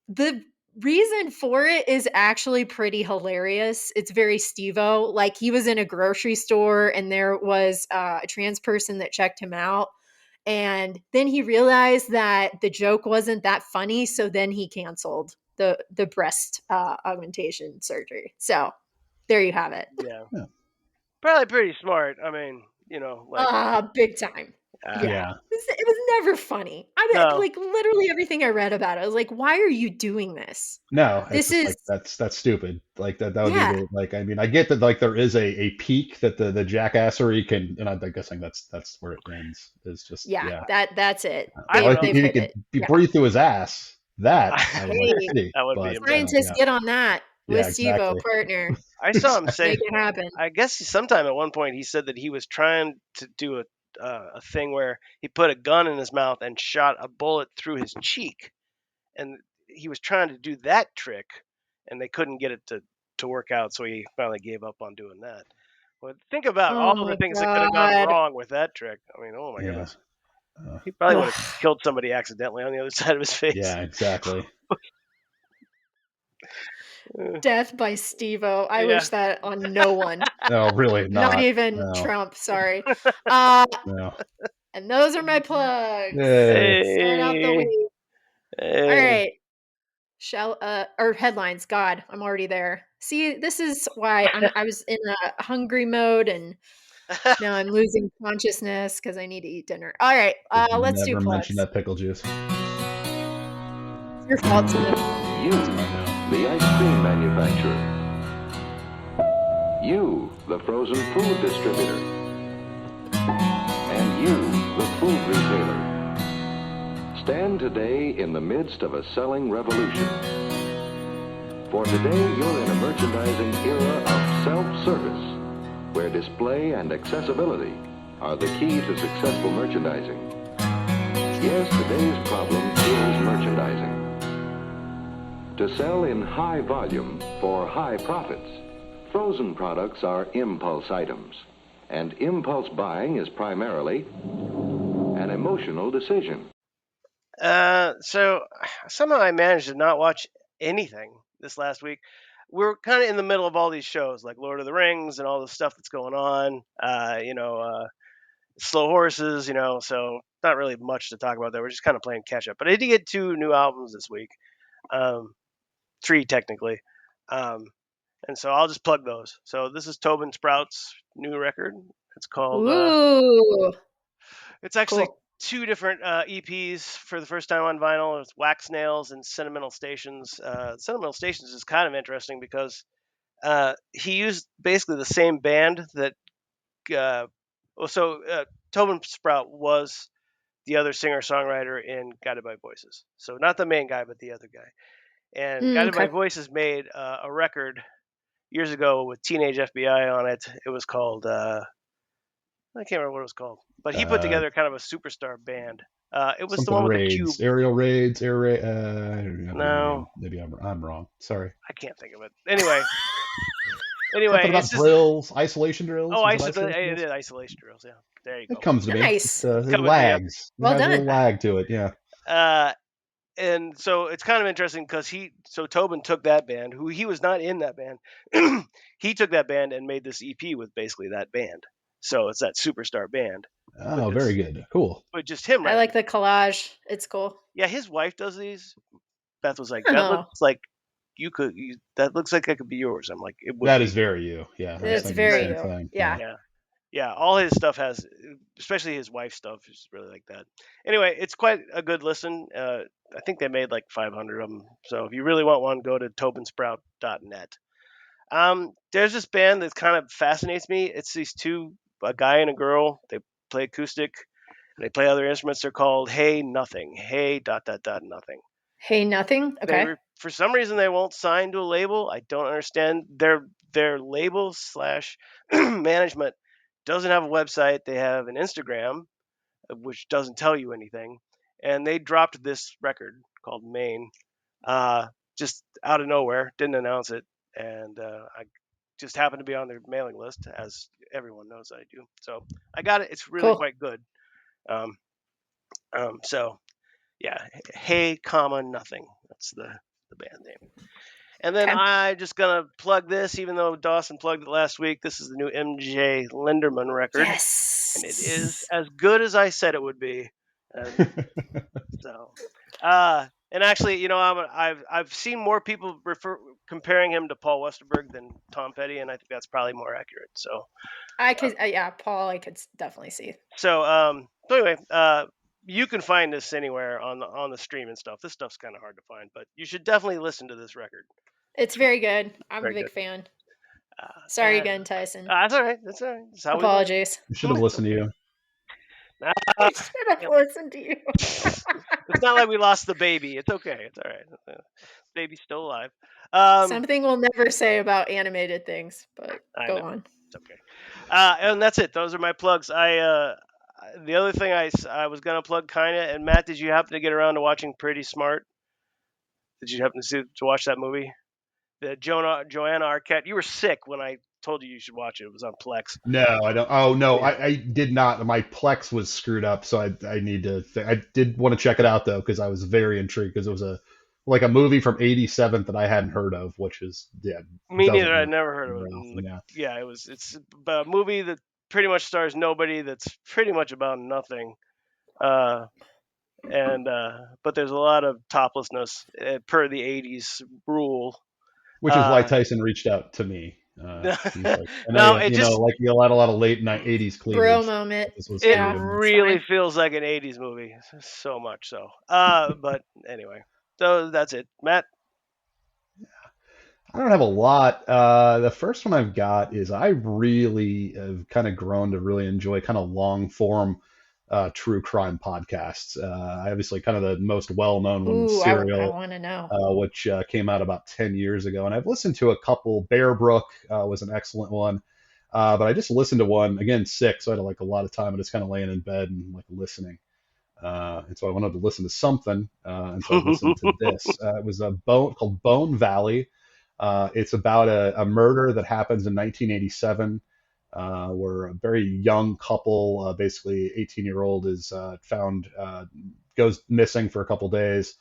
The reason for it is actually pretty hilarious. It's very Steve-O. Like, he was in a grocery store and there was a trans person that checked him out. And then he realized that the joke wasn't that funny, so then he canceled the breast augmentation surgery. So there you have it. Yeah, yeah. probably pretty smart. I mean, like, Big time. uh, Yeah. Yeah. It was never funny. I mean, no, like, literally everything I read about it, I was like, why are you doing this? No, it's This just is like that's stupid. Like that would be yeah. the like. I mean, I get that like there is a peak that the jackassery can, and I'm guessing that's where it ends. Is just Yeah, yeah. that's it. I don't Like know. They've he hit could it. Yeah. breathe through his ass. That I would like to Hey, see. That would be But impressive. scientists, yeah, get on that yeah, with Steve-O, exactly, partner. I saw him say. Make it happen. I guess sometime at one point he said that he was trying to do a thing where he put a gun in his mouth and shot a bullet through his cheek, and he was trying to do that trick, and they couldn't get it to work out, so he finally gave up on doing that. But think about Oh all the my things that could have gone god. wrong with that trick. I mean, oh my yeah, goodness, uh, he probably would have Ugh. killed somebody accidentally on the other side of his face. yeah, exactly. Uh, Death by Steve-O. I yeah. wish that on no one. No, really Not not. even No, Trump, sorry. Uh, no. and those are my plugs. Yeah, Start out the Hey, week. All hey. right. Shall or headlines. God, I'm already there. See, this is why I was in a hungry mode and now I'm losing consciousness because I need to eat dinner. All right, should let's do never mention plugs. that pickle juice. It's your fault, Tim. You, I know. the ice cream manufacturer. You, the frozen food distributor. And you, the food retailer. Stand today in the midst of a selling revolution. For today, you're in a merchandising era of self-service, where display and accessibility are the key to successful merchandising. Yes, today's problem is merchandising. To sell in high volume for high profits, frozen products are impulse items, and impulse buying is primarily an emotional decision. So somehow I managed to not watch anything this last week. We're kind of in the middle of all these shows, like Lord of the Rings and all the stuff that's going on. Slow Horses, so not really much to talk about there. We're just kind of playing catch up. But I did get 2 new albums this week, um, 3 technically, um, and so I'll just plug those. So this is Tobin Sprout's new record. It's called. Ooh, It's actually cool. 2 different EPs for the first time on vinyl. It's Wax Nails and Sentimental Stations. Sentimental Stations is kind of interesting because he used basically the same band that. Uh, Tobin Sprout was the other singer songwriter in Guided by Voices. So not the main guy, but the other guy. And Guided by Okay. Voices made a record years ago with Teenage FBI on it. It was called. I can't remember what it was called, but he put Uh, together kind of a superstar band. It was the Something one with the cube. raids, aerial raids, I don't have the No, name. Maybe I'm wrong. Sorry. I can't think of it. Anyway, Something it's about just drills, isolation drills. oh, Was it isolation it drills? is isolation drills. Yeah, there you It go. comes to me. Nice. It Coming to you. lags. It Well has a done. little lag to it. Yeah. Uh, and so it's kind of interesting because Tobin took that band, who he was not in that band. He took that band and made this EP with basically that band. So it's that superstar band with Oh, very good. Cool. just him I writing. like the collage. It's cool. Yeah, his wife does these. Beth was like, that Oh, looks like that looks like that could be yours. I'm like, it would That be. is very you. Yeah, I was it's thinking the very same you. thing. Yeah. Yeah. Yeah. Yeah, all his stuff has, especially his wife's stuff, is really like that. Anyway, it's quite a good listen. I think they made like 500 of them. So if you really want one, go to tobinsprout.net. There's this band that kind of fascinates me. It's these two, a guy and a girl. They play acoustic, and they play other instruments. They're called Hey Nothing. Hey dot dot dot nothing. Hey, nothing. Okay. For some reason they won't sign to a label. I don't understand. Their label slash management doesn't have a website. They have an Instagram, which doesn't tell you anything, and they dropped this record called Maine, just out of nowhere. Didn't announce it, and I just happened to be on their mailing list, as everyone knows I do. So I got it. It's really Cool. quite good. Um, so yeah, Hey, comma nothing. That's the band name. And then Okay. I'm just gonna plug this, even though Dawson plugged it last week. This is the new MJ Linderman record, and it is Yes. as good as I said it would be. And so, and actually, I've seen more people comparing him to Paul Westerberg than Tom Petty, and I think that's probably more accurate. So, I could, yeah, Paul, I could definitely see. so anyway, you can find this anywhere on the stream and stuff. This stuff's kind of hard to find, but you should definitely listen to this record. It's very good. I'm a Very big good. fan. Uh, Sorry again, Tyson. That's all right. That's all right. That's how we learn. Apologies. We should have listened to you. I should have listened to you. It's not like we lost the baby. It's okay. It's all right. Baby's still alive. Something we'll never say about animated things, but I go know. on. It's okay. And that's it. Those are my plugs. The other thing I was gonna plug kinda. And Matt, did you happen to get around to watching Pretty Smart? Did you happen to watch that movie? The Joanna Arquette. You were sick when I told you should watch it. It was on Plex. No, I don't. Oh no, Yeah. I did not. My Plex was screwed up, so I need to. I did want to check it out though because I was very intrigued because it was a movie from '87 that I hadn't heard of, which is Me doesn't neither. I'd work never heard of very it. often. Yeah. Yeah, it's a movie that pretty much stars nobody. That's pretty much about nothing. Uh, but there's a lot of toplessness per the '80s rule. Which is why Uh, Tyson reached out to me. He's like, I no, know it like you had a lot of late night '80s Bro cleavage. moment. This was for it Yeah, you. it's really fine. feels like an '80s movie, so much so. But anyway, so that's it, Matt. I don't have a lot. The first one I've got is I really have kind of grown to really enjoy kind of long form true crime podcasts. Obviously, kind of the most well known one, Ooh, I Serial, want to know. which came out about 10 years ago. And I've listened to a couple. Bear Brook was an excellent one. But I just listened to one, again, sick, so I had like a lot of time and just kind of laying in bed and like listening. And so I wanted to listen to something, and so I listened to this. It was called Bone Valley. It's about a murder that happens in 1987, where a very young couple, basically 18-year-old, is found, goes missing for a couple days,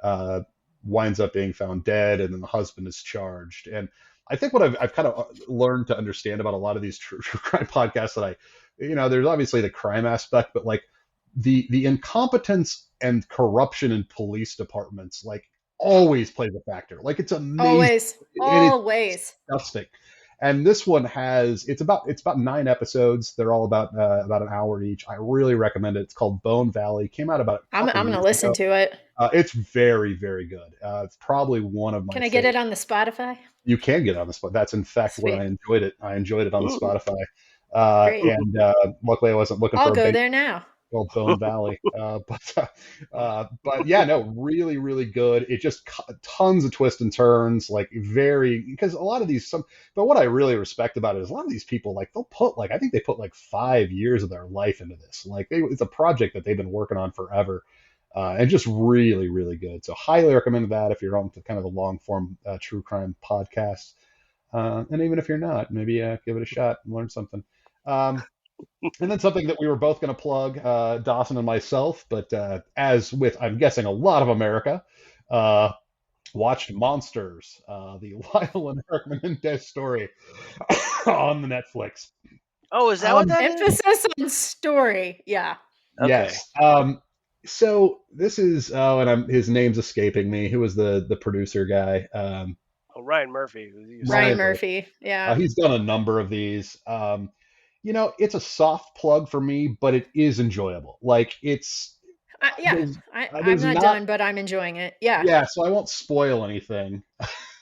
uh, winds up being found dead, and then the husband is charged. And I think what I've kind of learned to understand about a lot of these true crime podcasts that there's obviously the crime aspect, but like the incompetence and corruption in police departments, like always plays a factor. Like it's amazing. Always, And it's always. disgusting. And this one it's about 9 episodes. They're all about an hour each. I really recommend it. It's called Bone Valley. Came out about a I'm couple gonna years listen ago. to it. It's very, very good. It's probably one of my Can I get it favorites. on the Spotify? You can get it on the spot. That's in fact where I Sweet. enjoyed it. I enjoyed it on the Ooh. Spotify. Great. And luckily I wasn't looking I'll for a go base there now. called Bone Valley. But yeah, no, really, really good. It just tons of twists and turns, like very, because a lot of but what I really respect about it is a lot of these people, like I think they put like 5 years of their life into this. Like it's a project that they've been working on forever. And just really, really good. So highly recommend that if you're on to kind of the long form true crime podcast. And even if you're not, maybe give it a shot and learn something. And then something that we were both going to plug, Dawson and myself, but as with, I'm guessing, a lot of America, watched Monsters, the Lyle and Eric Menendez story on the Netflix. Oh, is that what that is? Emphasis on story. Yeah. Okay. Yes. So this is, his name's escaping me. Who was the producer guy? Oh, Ryan Murphy. Ryan Murphy. Yeah. He's done a number of these. It's a soft plug for me, but it is enjoyable. Like Yeah. there's I'm not done, but I'm enjoying it. Yeah. yeah, so I won't spoil anything.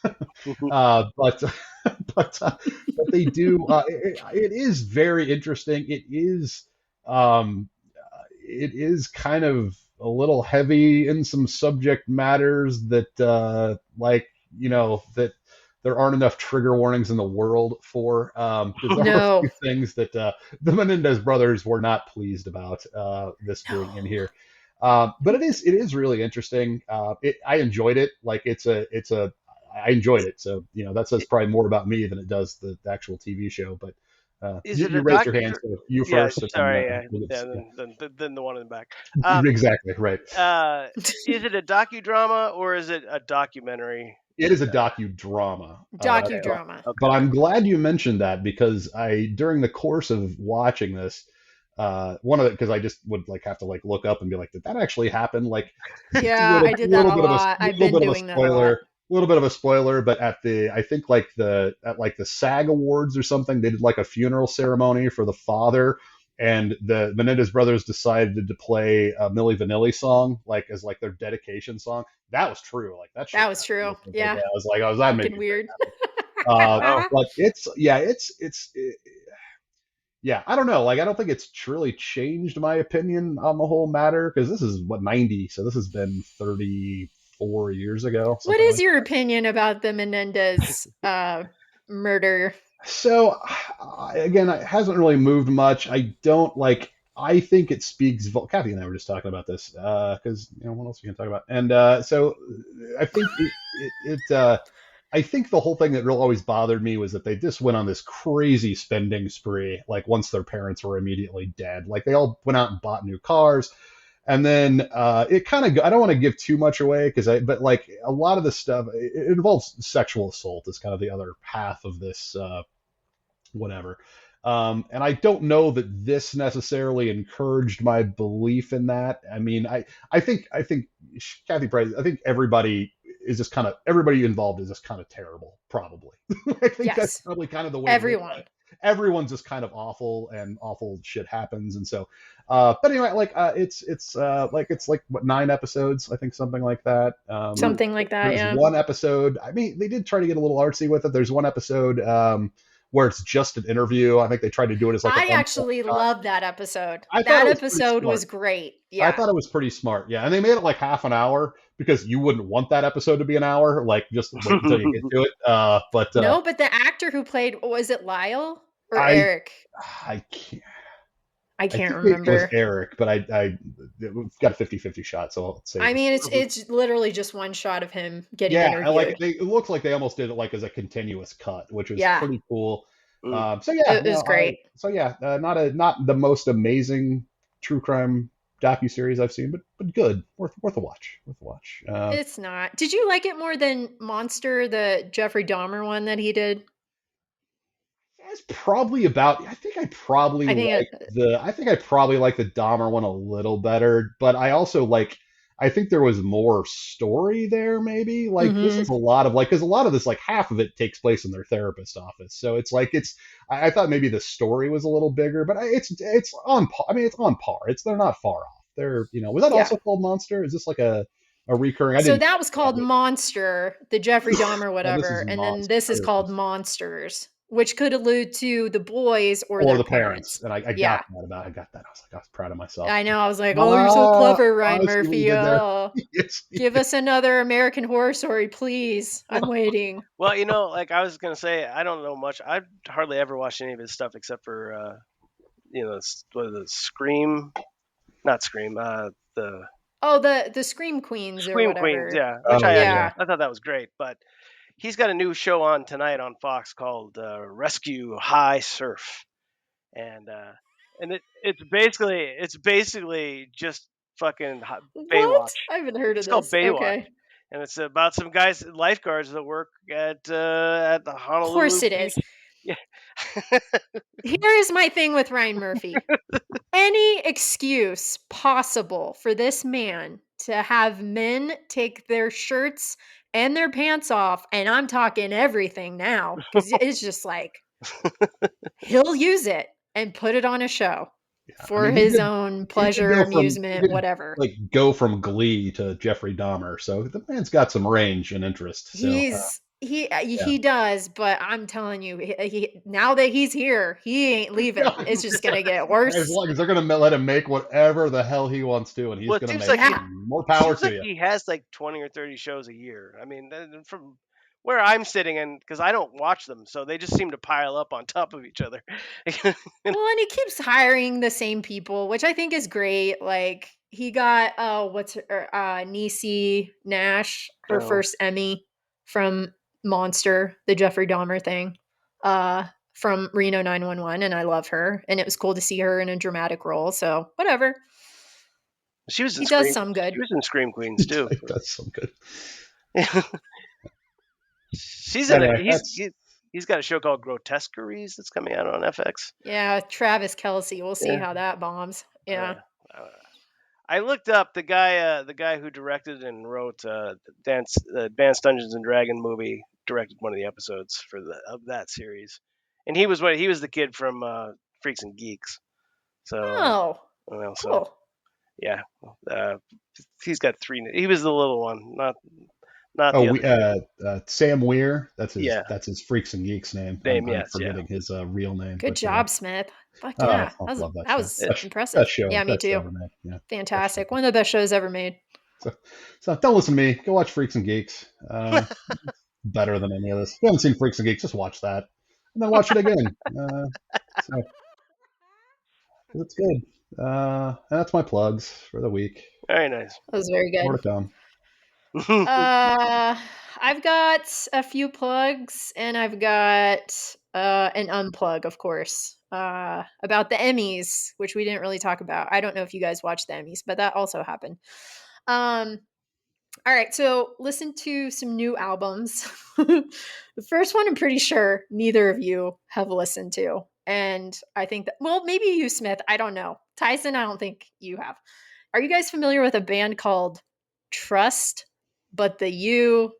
But but they do. It is very interesting. It is it is kind of a little heavy in some subject matters that, that there aren't enough trigger warnings in the world for. Because there are a No. few things that the Menendez brothers were not pleased about this No. being in here. But it is really interesting. I enjoyed it. Like I enjoyed it. So that says probably more about me than it does the actual TV show. But Is you, it a you raised your hand, docu? so you Yeah, first, and then sorry. Yeah, yeah. then the one in the back. Um, Exactly right. is it a docudrama or is it a documentary? It is a docudrama. Okay, Docudrama. But okay. I'm glad you mentioned that because during the course of watching this, one of the, because I just would like have to like look up and be like, did that actually happen? Like, Yeah, little I did that little a bit of a lot. I've little been bit of a doing that a lot. spoiler, little bit of a spoiler. But I think like the SAG Awards or something, they did like a funeral ceremony for the father. And the Menendez brothers decided to play a Milli Vanilli song, like as like their dedication song. That was true. Like that shit That was happened. true. I think, like, Yeah. yeah, that made Fucking me very weird. happy. Uh, Oh, but yeah, I don't know. Like, I don't think it's truly changed my opinion on the whole matter because this is what 90, so this has been 34 years ago, What something is like your that. opinion about the Menendez murder? So again, it hasn't really moved much. I don't like. I think it speaks. Kathy and I were just talking about this because what else we can talk about? And so I think I think the whole thing that really always bothered me was that they just went on this crazy spending spree. Like once their parents were immediately dead, like they all went out and bought new cars, and then it kind of. I don't want to give too much away but like a lot of the stuff it involves sexual assault is kind of the other half of this whatever. And I don't know that this necessarily encouraged my belief in that. I mean, I think Kathy Price. I think everybody involved is just kind of terrible. Probably, I think that's Yes. probably kind of the way to look at Everyone. it. Everyone's just kind of awful, and awful shit happens, and so. But anyway, like it's like what 9 episodes, I think, something like that. Something like that, There's yeah. one episode. I mean, they did try to get a little artsy with it. There's one episode. Where it's just an interview. I think they tried to do it as like an I uncut actually cut. love that episode. I thought That it was pretty episode smart. was great. I Yeah. thought it was pretty smart. Yeah, and they made it like half an hour because you wouldn't want that episode to be an hour. Like just wait until you get to it. But No, but the actor who played, was it Lyle or I Eric? I can't. I I can't think it was remember. Eric, but it's got a 50-50 shot, so I'll say it I was. mean, it's literally just one shot of him getting Yeah, and like interviewed. it looks like they almost did it like as a continuous cut, which was Yeah, pretty cool. mm. So yeah, it was great. not the most amazing true crime docu series I've seen, but good, worth a watch, worth a watch. It's not. Did you like it more than Monster, the Jeffrey Dahmer one that he did? It's probably about. I think I think I probably like the Dahmer one a little better, but I also like. I think there was more story there, maybe. Like this is mhm. a lot of like because a lot of this, like half of it takes place in their therapist office, so it's like it's. I thought maybe the story was a little bigger, but it's on par. I mean, it's on par. They're not far off. Was that Yeah. also called Monster? Is this like a recurring? I So didn't. that was called Monster, the Jeffrey Dahmer Oh, this is whatever, and then this is called Monsters. Monsters, which could allude to the boys or Or their the parents. parents. And I got Yeah. that about. I got that. I was proud of myself. I know. I was like, "Oh, you're so clever, Ryan I see what you Murphy. did there. Oh, Yes. give us another American Horror Story, please. I'm waiting." Well, like I was gonna say, I don't know much. I've hardly ever watched any of his stuff except for what is it, Scream, not Scream, the Oh, the Scream Queens or Scream Queens, whatever. yeah. Which Oh yeah, yeah. Yeah. I thought that was great, but he's got a new show on tonight on Fox called Rescue High Surf, and it's basically just fucking Baywatch. What? I haven't heard of It's called this. Baywatch, Okay. and it's about some guys, lifeguards that work at the Of course Honolulu it beach. is. Yeah. Here is my thing with Ryan Murphy. Any excuse possible for this man to have men take their shirts and their pants off, and I'm talking everything now, because it's just like he'll use it and put it on a show Yeah. I for mean, his own he did pleasure, go from he amusement, did whatever. like go from Glee to Jeffrey Dahmer, so the man's got some range and interest. So He's Yeah. he does, but I'm telling you, now that he's here, he ain't leaving. It's just gonna get As worse. long as they're going to let him make whatever the hell he wants to, and he's Well, it going to seems make like it, Yeah. and more it power seems to like you. he has like 20 or 30 shows a year. I mean, from where I'm sitting, and because I don't watch them, so they just seem to pile up on top of each other. Well, and he keeps hiring the same people, which I think is great. Like he got what's her Niecy Nash, her No. first Emmy from Monster, the Jeffrey Dahmer thing. From Reno 911, and I love her. And it was cool to see her in a dramatic role. So whatever. She was in He does Scream. some good. She was in Scream Queens too. That's so good. She's in a Anyway, that's he's got a show called Grotesqueries that's coming out on FX. Yeah, Travis Kelsey. We'll see Yeah. how that bombs. Yeah. Uh, I looked up the guy who directed and wrote Advanced Dungeons and Dragon movie. Directed one of the episodes of that series, and he was the kid from Freaks and Geeks. So, Oh, well, so cool. yeah, uh, he's got three. He was the little one, not oh the we other kid. Sam Weir. Yeah, That's his Freaks and Geeks name. name, I'm yes, yeah. forgetting his real name, Good but yeah. job, Smith. Fuck Oh, I yeah. fucking love that That show. was It, impressive. Best show, Yeah, me best show too. ever made. Yeah, best show. Fantastic. One of the best shows ever made. So, so don't listen to me. Go watch Freaks and Geeks. Better than any of this. If you haven't seen Freaks and Geeks, just watch that, and then watch it again. So it's good. And that's my plugs for the week. Very nice. That was very More good. to come. Uh, I've got a few plugs and I've got an unplug, of course. About the Emmys, which we didn't really talk about. I don't know if you guys watched the Emmys, but that also happened. Um, all right, so listen to some new albums. The first one, I'm pretty sure neither of you have listened to. And I think that, well, maybe you, Smith. I don't know. Tyson, I don't think you have. Are you guys familiar with a band called Trust? But the U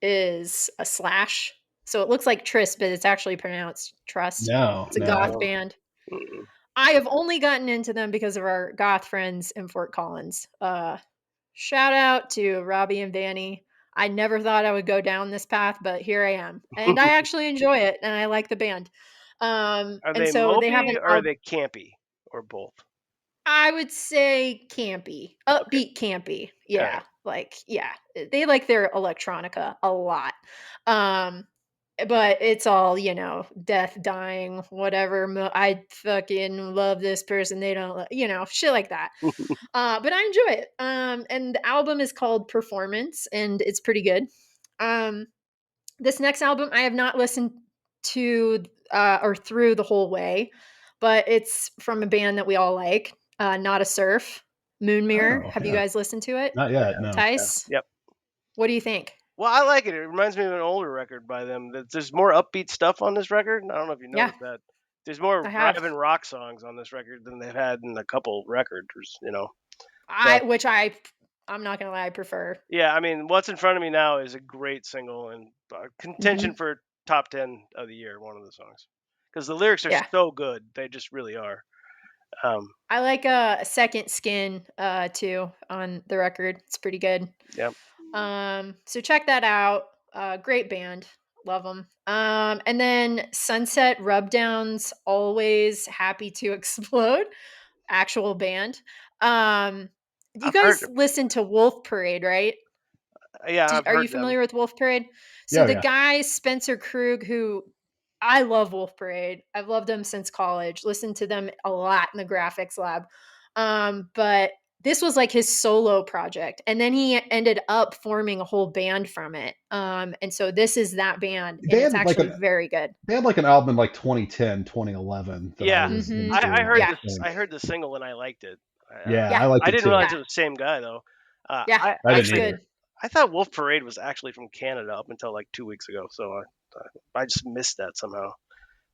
is a slash. So it looks like Tris, but it's actually pronounced Trust. No, It's a no. goth No. band. Mm-mm. I have only gotten into them because of our goth friends in Fort Collins. Shout out to Robbie and Vanny. I never thought I would go down this path, but here I am. And I actually enjoy it and I like the band. Are And they so they have mopey an or are album. they campy or both? I would say campy, Okay, upbeat campy. all right. Yeah, like yeah, they like their electronica a lot. Um, but it's all death, dying, whatever. I fucking love this person. They don't, shit like that. But I enjoy it. And the album is called Performance, and it's pretty good. Um, this next album I have not listened to or through the whole way, but it's from a band that we all like, Not a Surf, Moon Mirror. Oh, Have you yeah. guys listened to it? Not I yet. have. No. Yeah. Tice, Yep. what do you think? Well, I like it. It reminds me of an older record by them. There's more upbeat stuff on this record. I don't know if you Yeah, noticed that. There's more I have. driving rock songs on this record than they've had in a couple records. I But which I'm not gonna lie, I prefer. yeah, I mean, what's in front of me now is a great single and contention Hmm. for top 10 of the year. One of the songs because the lyrics are Yeah, so good. They just really are. Um, I like Second Skin too on the record. It's pretty good. yeah, So check that out. Great band. Love them. And then Sunset Rubdowns, Always Happy to Explode, actual band. You I've heard. guys listen to Wolf Parade, right? Yeah, I've Are you heard them. familiar with Wolf Parade? So Yeah, the yeah. guy Spencer Krug, who I love Wolf Parade. I've loved them since college. Listened to them a lot in the graphics lab. But this was like his solo project, and then he ended up forming a whole band from it. And so this is that band, They and it's had like actually an very good. they had like an album in like 2010, 2011 that I Yeah, was Hmm. I into, heard I Yeah, this. think. I heard the single and I liked it. Yeah, yeah, I liked I it didn't too. realize yeah, it was the same guy though. yeah. I didn't It's Actually, either. good. I thought Wolf Parade was actually from Canada up until like 2 weeks ago. So I just missed that somehow.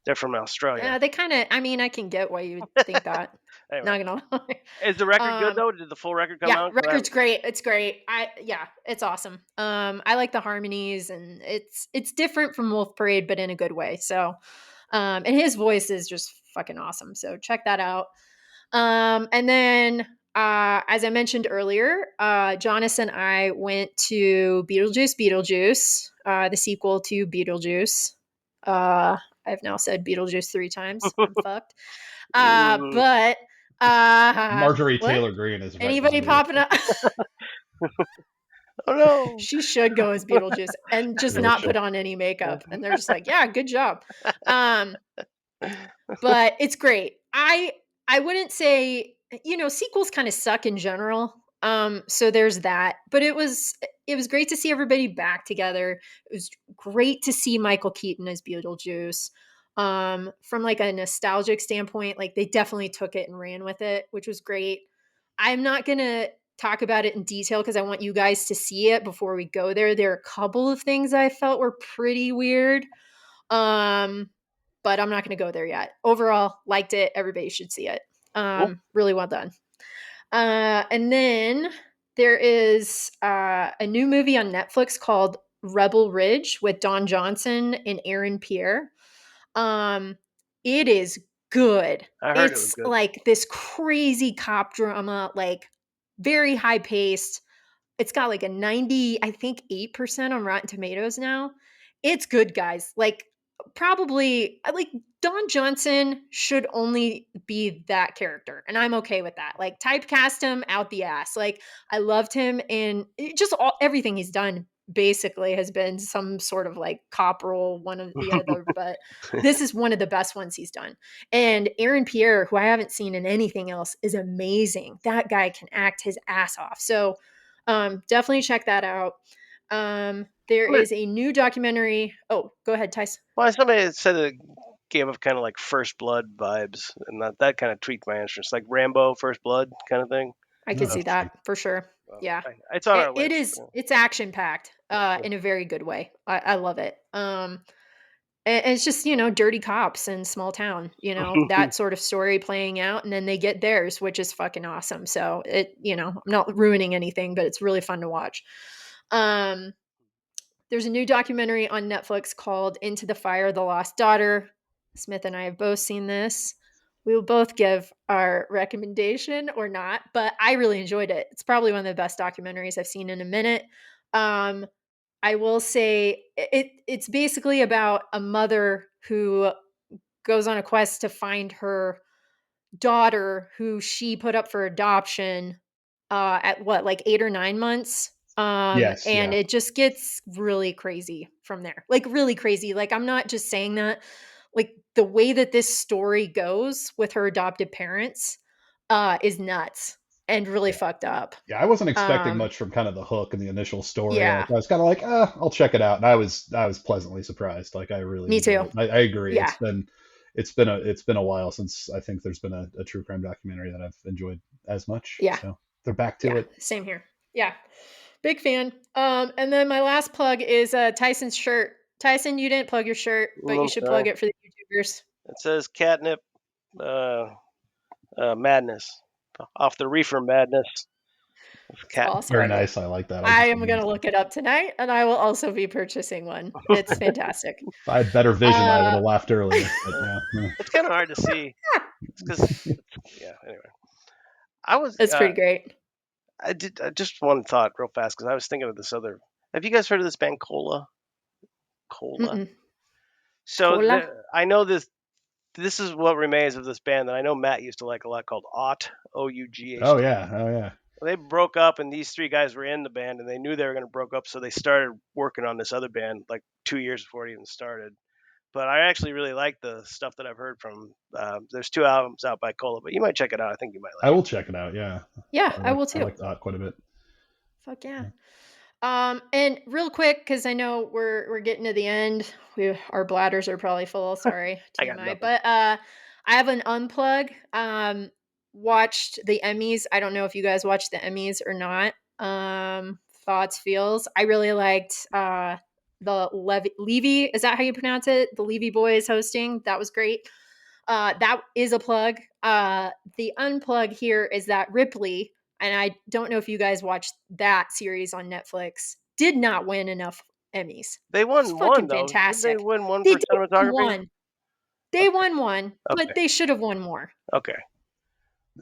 They're from Australia. They kind of. I mean, I can get why you would think that. Anyway, Not gonna lie. is the record good though? Did the full record come Yeah, out? 'Cause I record's haven't- great. It's great. Yeah, it's awesome. I like the harmonies and it's different from Wolf Parade, but in a good way. So and his voice is just fucking awesome. So check that out. And then As I mentioned earlier, Jonas and I went to Beetlejuice, the sequel to Beetlejuice. I've now said Beetlejuice 3 times. I'm fucked. Mm. But Marjorie what? Taylor Greene is right Anybody behind you. popping up? Oh no. She should go as Beetlejuice and She just really not should. put on any makeup. And they're just like, yeah, good job. But it's great. I wouldn't say, sequels kind of suck in general. So there's that. But it was great to see everybody back together. It was great to see Michael Keaton as Beetlejuice. From like a nostalgic standpoint, like they definitely took it and ran with it, which was great. I'm not gonna talk about it in detail because I want you guys to see it before we go there. There are a couple of things I felt were pretty weird. Um, but I'm not going to go there yet. Overall, liked it. Everybody should see it. Cool. Really well done. And then there is a new movie on Netflix called Rebel Ridge with Don Johnson and Aaron Pierre. Um, it is good. I heard it was It's good. like this crazy cop drama, like very high paced. It's got like a 90, I think 8% on Rotten Tomatoes now. It's good, guys. Like probably like Don Johnson should only be that character, and I'm okay with that. Like typecast him out the ass. Like I loved him in just everything he's done basically has been some sort of like cop role, one of the other, but this is one of the best ones he's done. And Aaron Pierre, who I haven't seen in anything else, is amazing. That guy can act his ass off. So definitely check that out. There Somebody, is a new documentary. Oh, go ahead, Tyson. well, somebody said it gave of kind of like First Blood vibes, and that kind of tweaked my interest, like Rambo, First Blood kind of thing. I No, could see that's true. that for sure. Yeah, It's on our it list. is. It's action packed, Yeah. in a very good way. I love it. And it's just dirty cops in small town. That sort of story playing out, and then they get theirs, which is fucking awesome. So I'm not ruining anything, but it's really fun to watch. Um, There's a new documentary on Netflix called Into the Fire, The Lost Daughter. Smith and I have both seen this. We will both give our recommendation or not, but I really enjoyed it. It's probably one of the best documentaries I've seen in a minute. Um, I will say it's basically about a mother who goes on a quest to find her daughter who she put up for adoption at what, like 8 or 9 months. Yes, And yeah. it just gets really crazy from there. Like really crazy. Like I'm not just saying that. Like the way that this story goes with her adopted parents is nuts and really Yeah. fucked up. Yeah, I wasn't expecting Um, much from kind of the hook and the initial story. Like yeah, I was kind of like, I'll check it out, and I was pleasantly surprised. Like I really me enjoyed too. it. I agree. Yeah, It's been a while since I think there's been a true crime documentary that I've enjoyed as much. yeah, So they're back to yeah. it. Same here. Yeah, big fan. And then my last plug is Tyson's shirt. Tyson, you didn't plug your shirt, but you I'm should sorry. plug it for the YouTubers. It says Catnip uh, Madness, off the Reefer Madness of It's Catnip. awesome. Very nice. I like that. I I just am going to look it up tonight, and I will also be purchasing one. It's fantastic. if I had better vision, I would Uh, have laughed earlier. But yeah, It's kind of hard to see. It's because, yeah. Anyway, I was it's pretty great. I just one thought real fast because I was thinking of this other. Have you guys heard of this band Cola? Cola. Mm-mm. So Cola. I know this. This is what remains of this band that I know Matt used to like a lot, called Ought, oh Ought. yeah, oh yeah. They broke up, and these three guys were in the band, and they knew they were going to broke up, so they started working on this other band like 2 years before it even started. But I actually really like the stuff that I've heard from. There's 2 albums out by Cola, but you might check it out. I think you might I like it. will check it out. Yeah, Yeah, I I like will I too. like that quite a bit. Fuck yeah. Yeah. And real quick, because I know we're getting to the end. Our bladders are probably full. Sorry, I got TMI. nothing. But I have an unplug. Watched the Emmys. I don't know if you guys watched the Emmys or not. Thoughts, feels. I really liked the Levy. Is that how you pronounce it? The Levy Boys hosting. That was great. That is a plug. The unplug here is that Ripley, and I don't know if you guys watched that series on Netflix, did not win enough Emmys. They It's won one fucking though. Did they fantastic. win one They for did win cinematography? one. They Okay. won one, but Okay. they should have won more. Okay.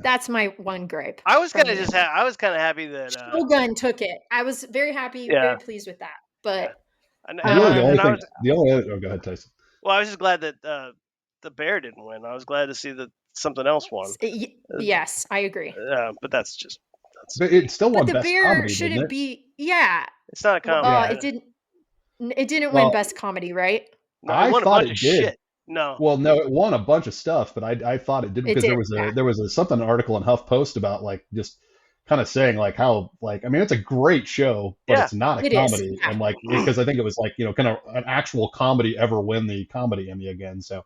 That's my one gripe. I was from kind of the just ending. I was kind of happy that Shogun took it. I was very happy, Yeah. very pleased with that. But and Really, the only and I thing, was the only other, oh, go ahead, Tyson. well, I was just glad that the bear didn't win. I was glad to see that something else won. yes, I agree. But that's But it still But won the best bear comedy, didn't shouldn't it? be. Yeah. it's not a comedy. Well, Yeah. it didn't win Well, best comedy, right? No, it I won a thought bunch it of did. shit. No. Well, no, it won a bunch of stuff, but I thought it did It because did. Yeah. there was a something article in HuffPost about like just kind of saying like how like I mean it's a great show, but Yeah. it's not a It is, comedy, yeah. and like because I think it was like kind of an actual comedy ever win the comedy Emmy again. So,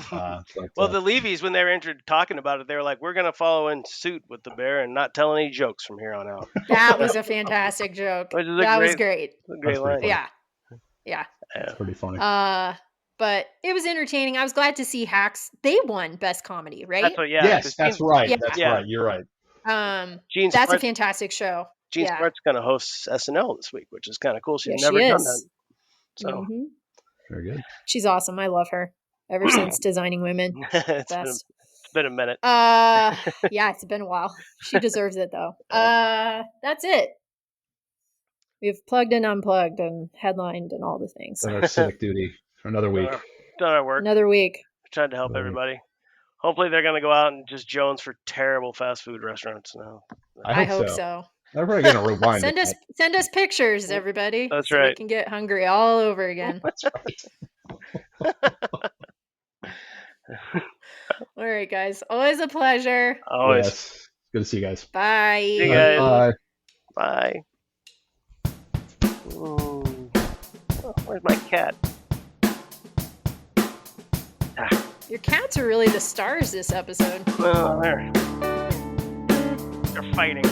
but, Well, the Levies, when they were talking about it, they were like, "We're gonna follow in suit with the bear and not tell any jokes from here on out." That was a fantastic joke. Which is That was great. a great That's pretty line. funny. Yeah. It's pretty funny. But it was entertaining. I was glad to see Hacks. They won best comedy, right? That's what. Yeah. Yes, 'cause that's Gene, right. Yeah. That's Yeah. right. You're right. Gene That's a Smart's, fantastic show. Gene Yeah. Smart's gonna host SNL this week, which is kind of cool. She's Yes, never she done is. that. So Very good. She's awesome. I love her. Ever since Designing Women. it's Best. been a minute. Yeah, it's been a while. She deserves it though. That's it. We've plugged and unplugged and headlined and all the things. Done our civic duty for another week. Done our work. Another week. Tried to help Another week. everybody. Hopefully, they're gonna go out and just Jones for terrible fast food restaurants now. I hope so. Everybody gonna rewind. Send us pictures, everybody. That's so right. We can get hungry all over again. That's right. All right, guys. Always a pleasure. Always. Yes. Good to see you guys. Bye. See you guys. Bye. Bye. Oh, where's my cat? Your cats are really the stars this episode. Well, they're fighting.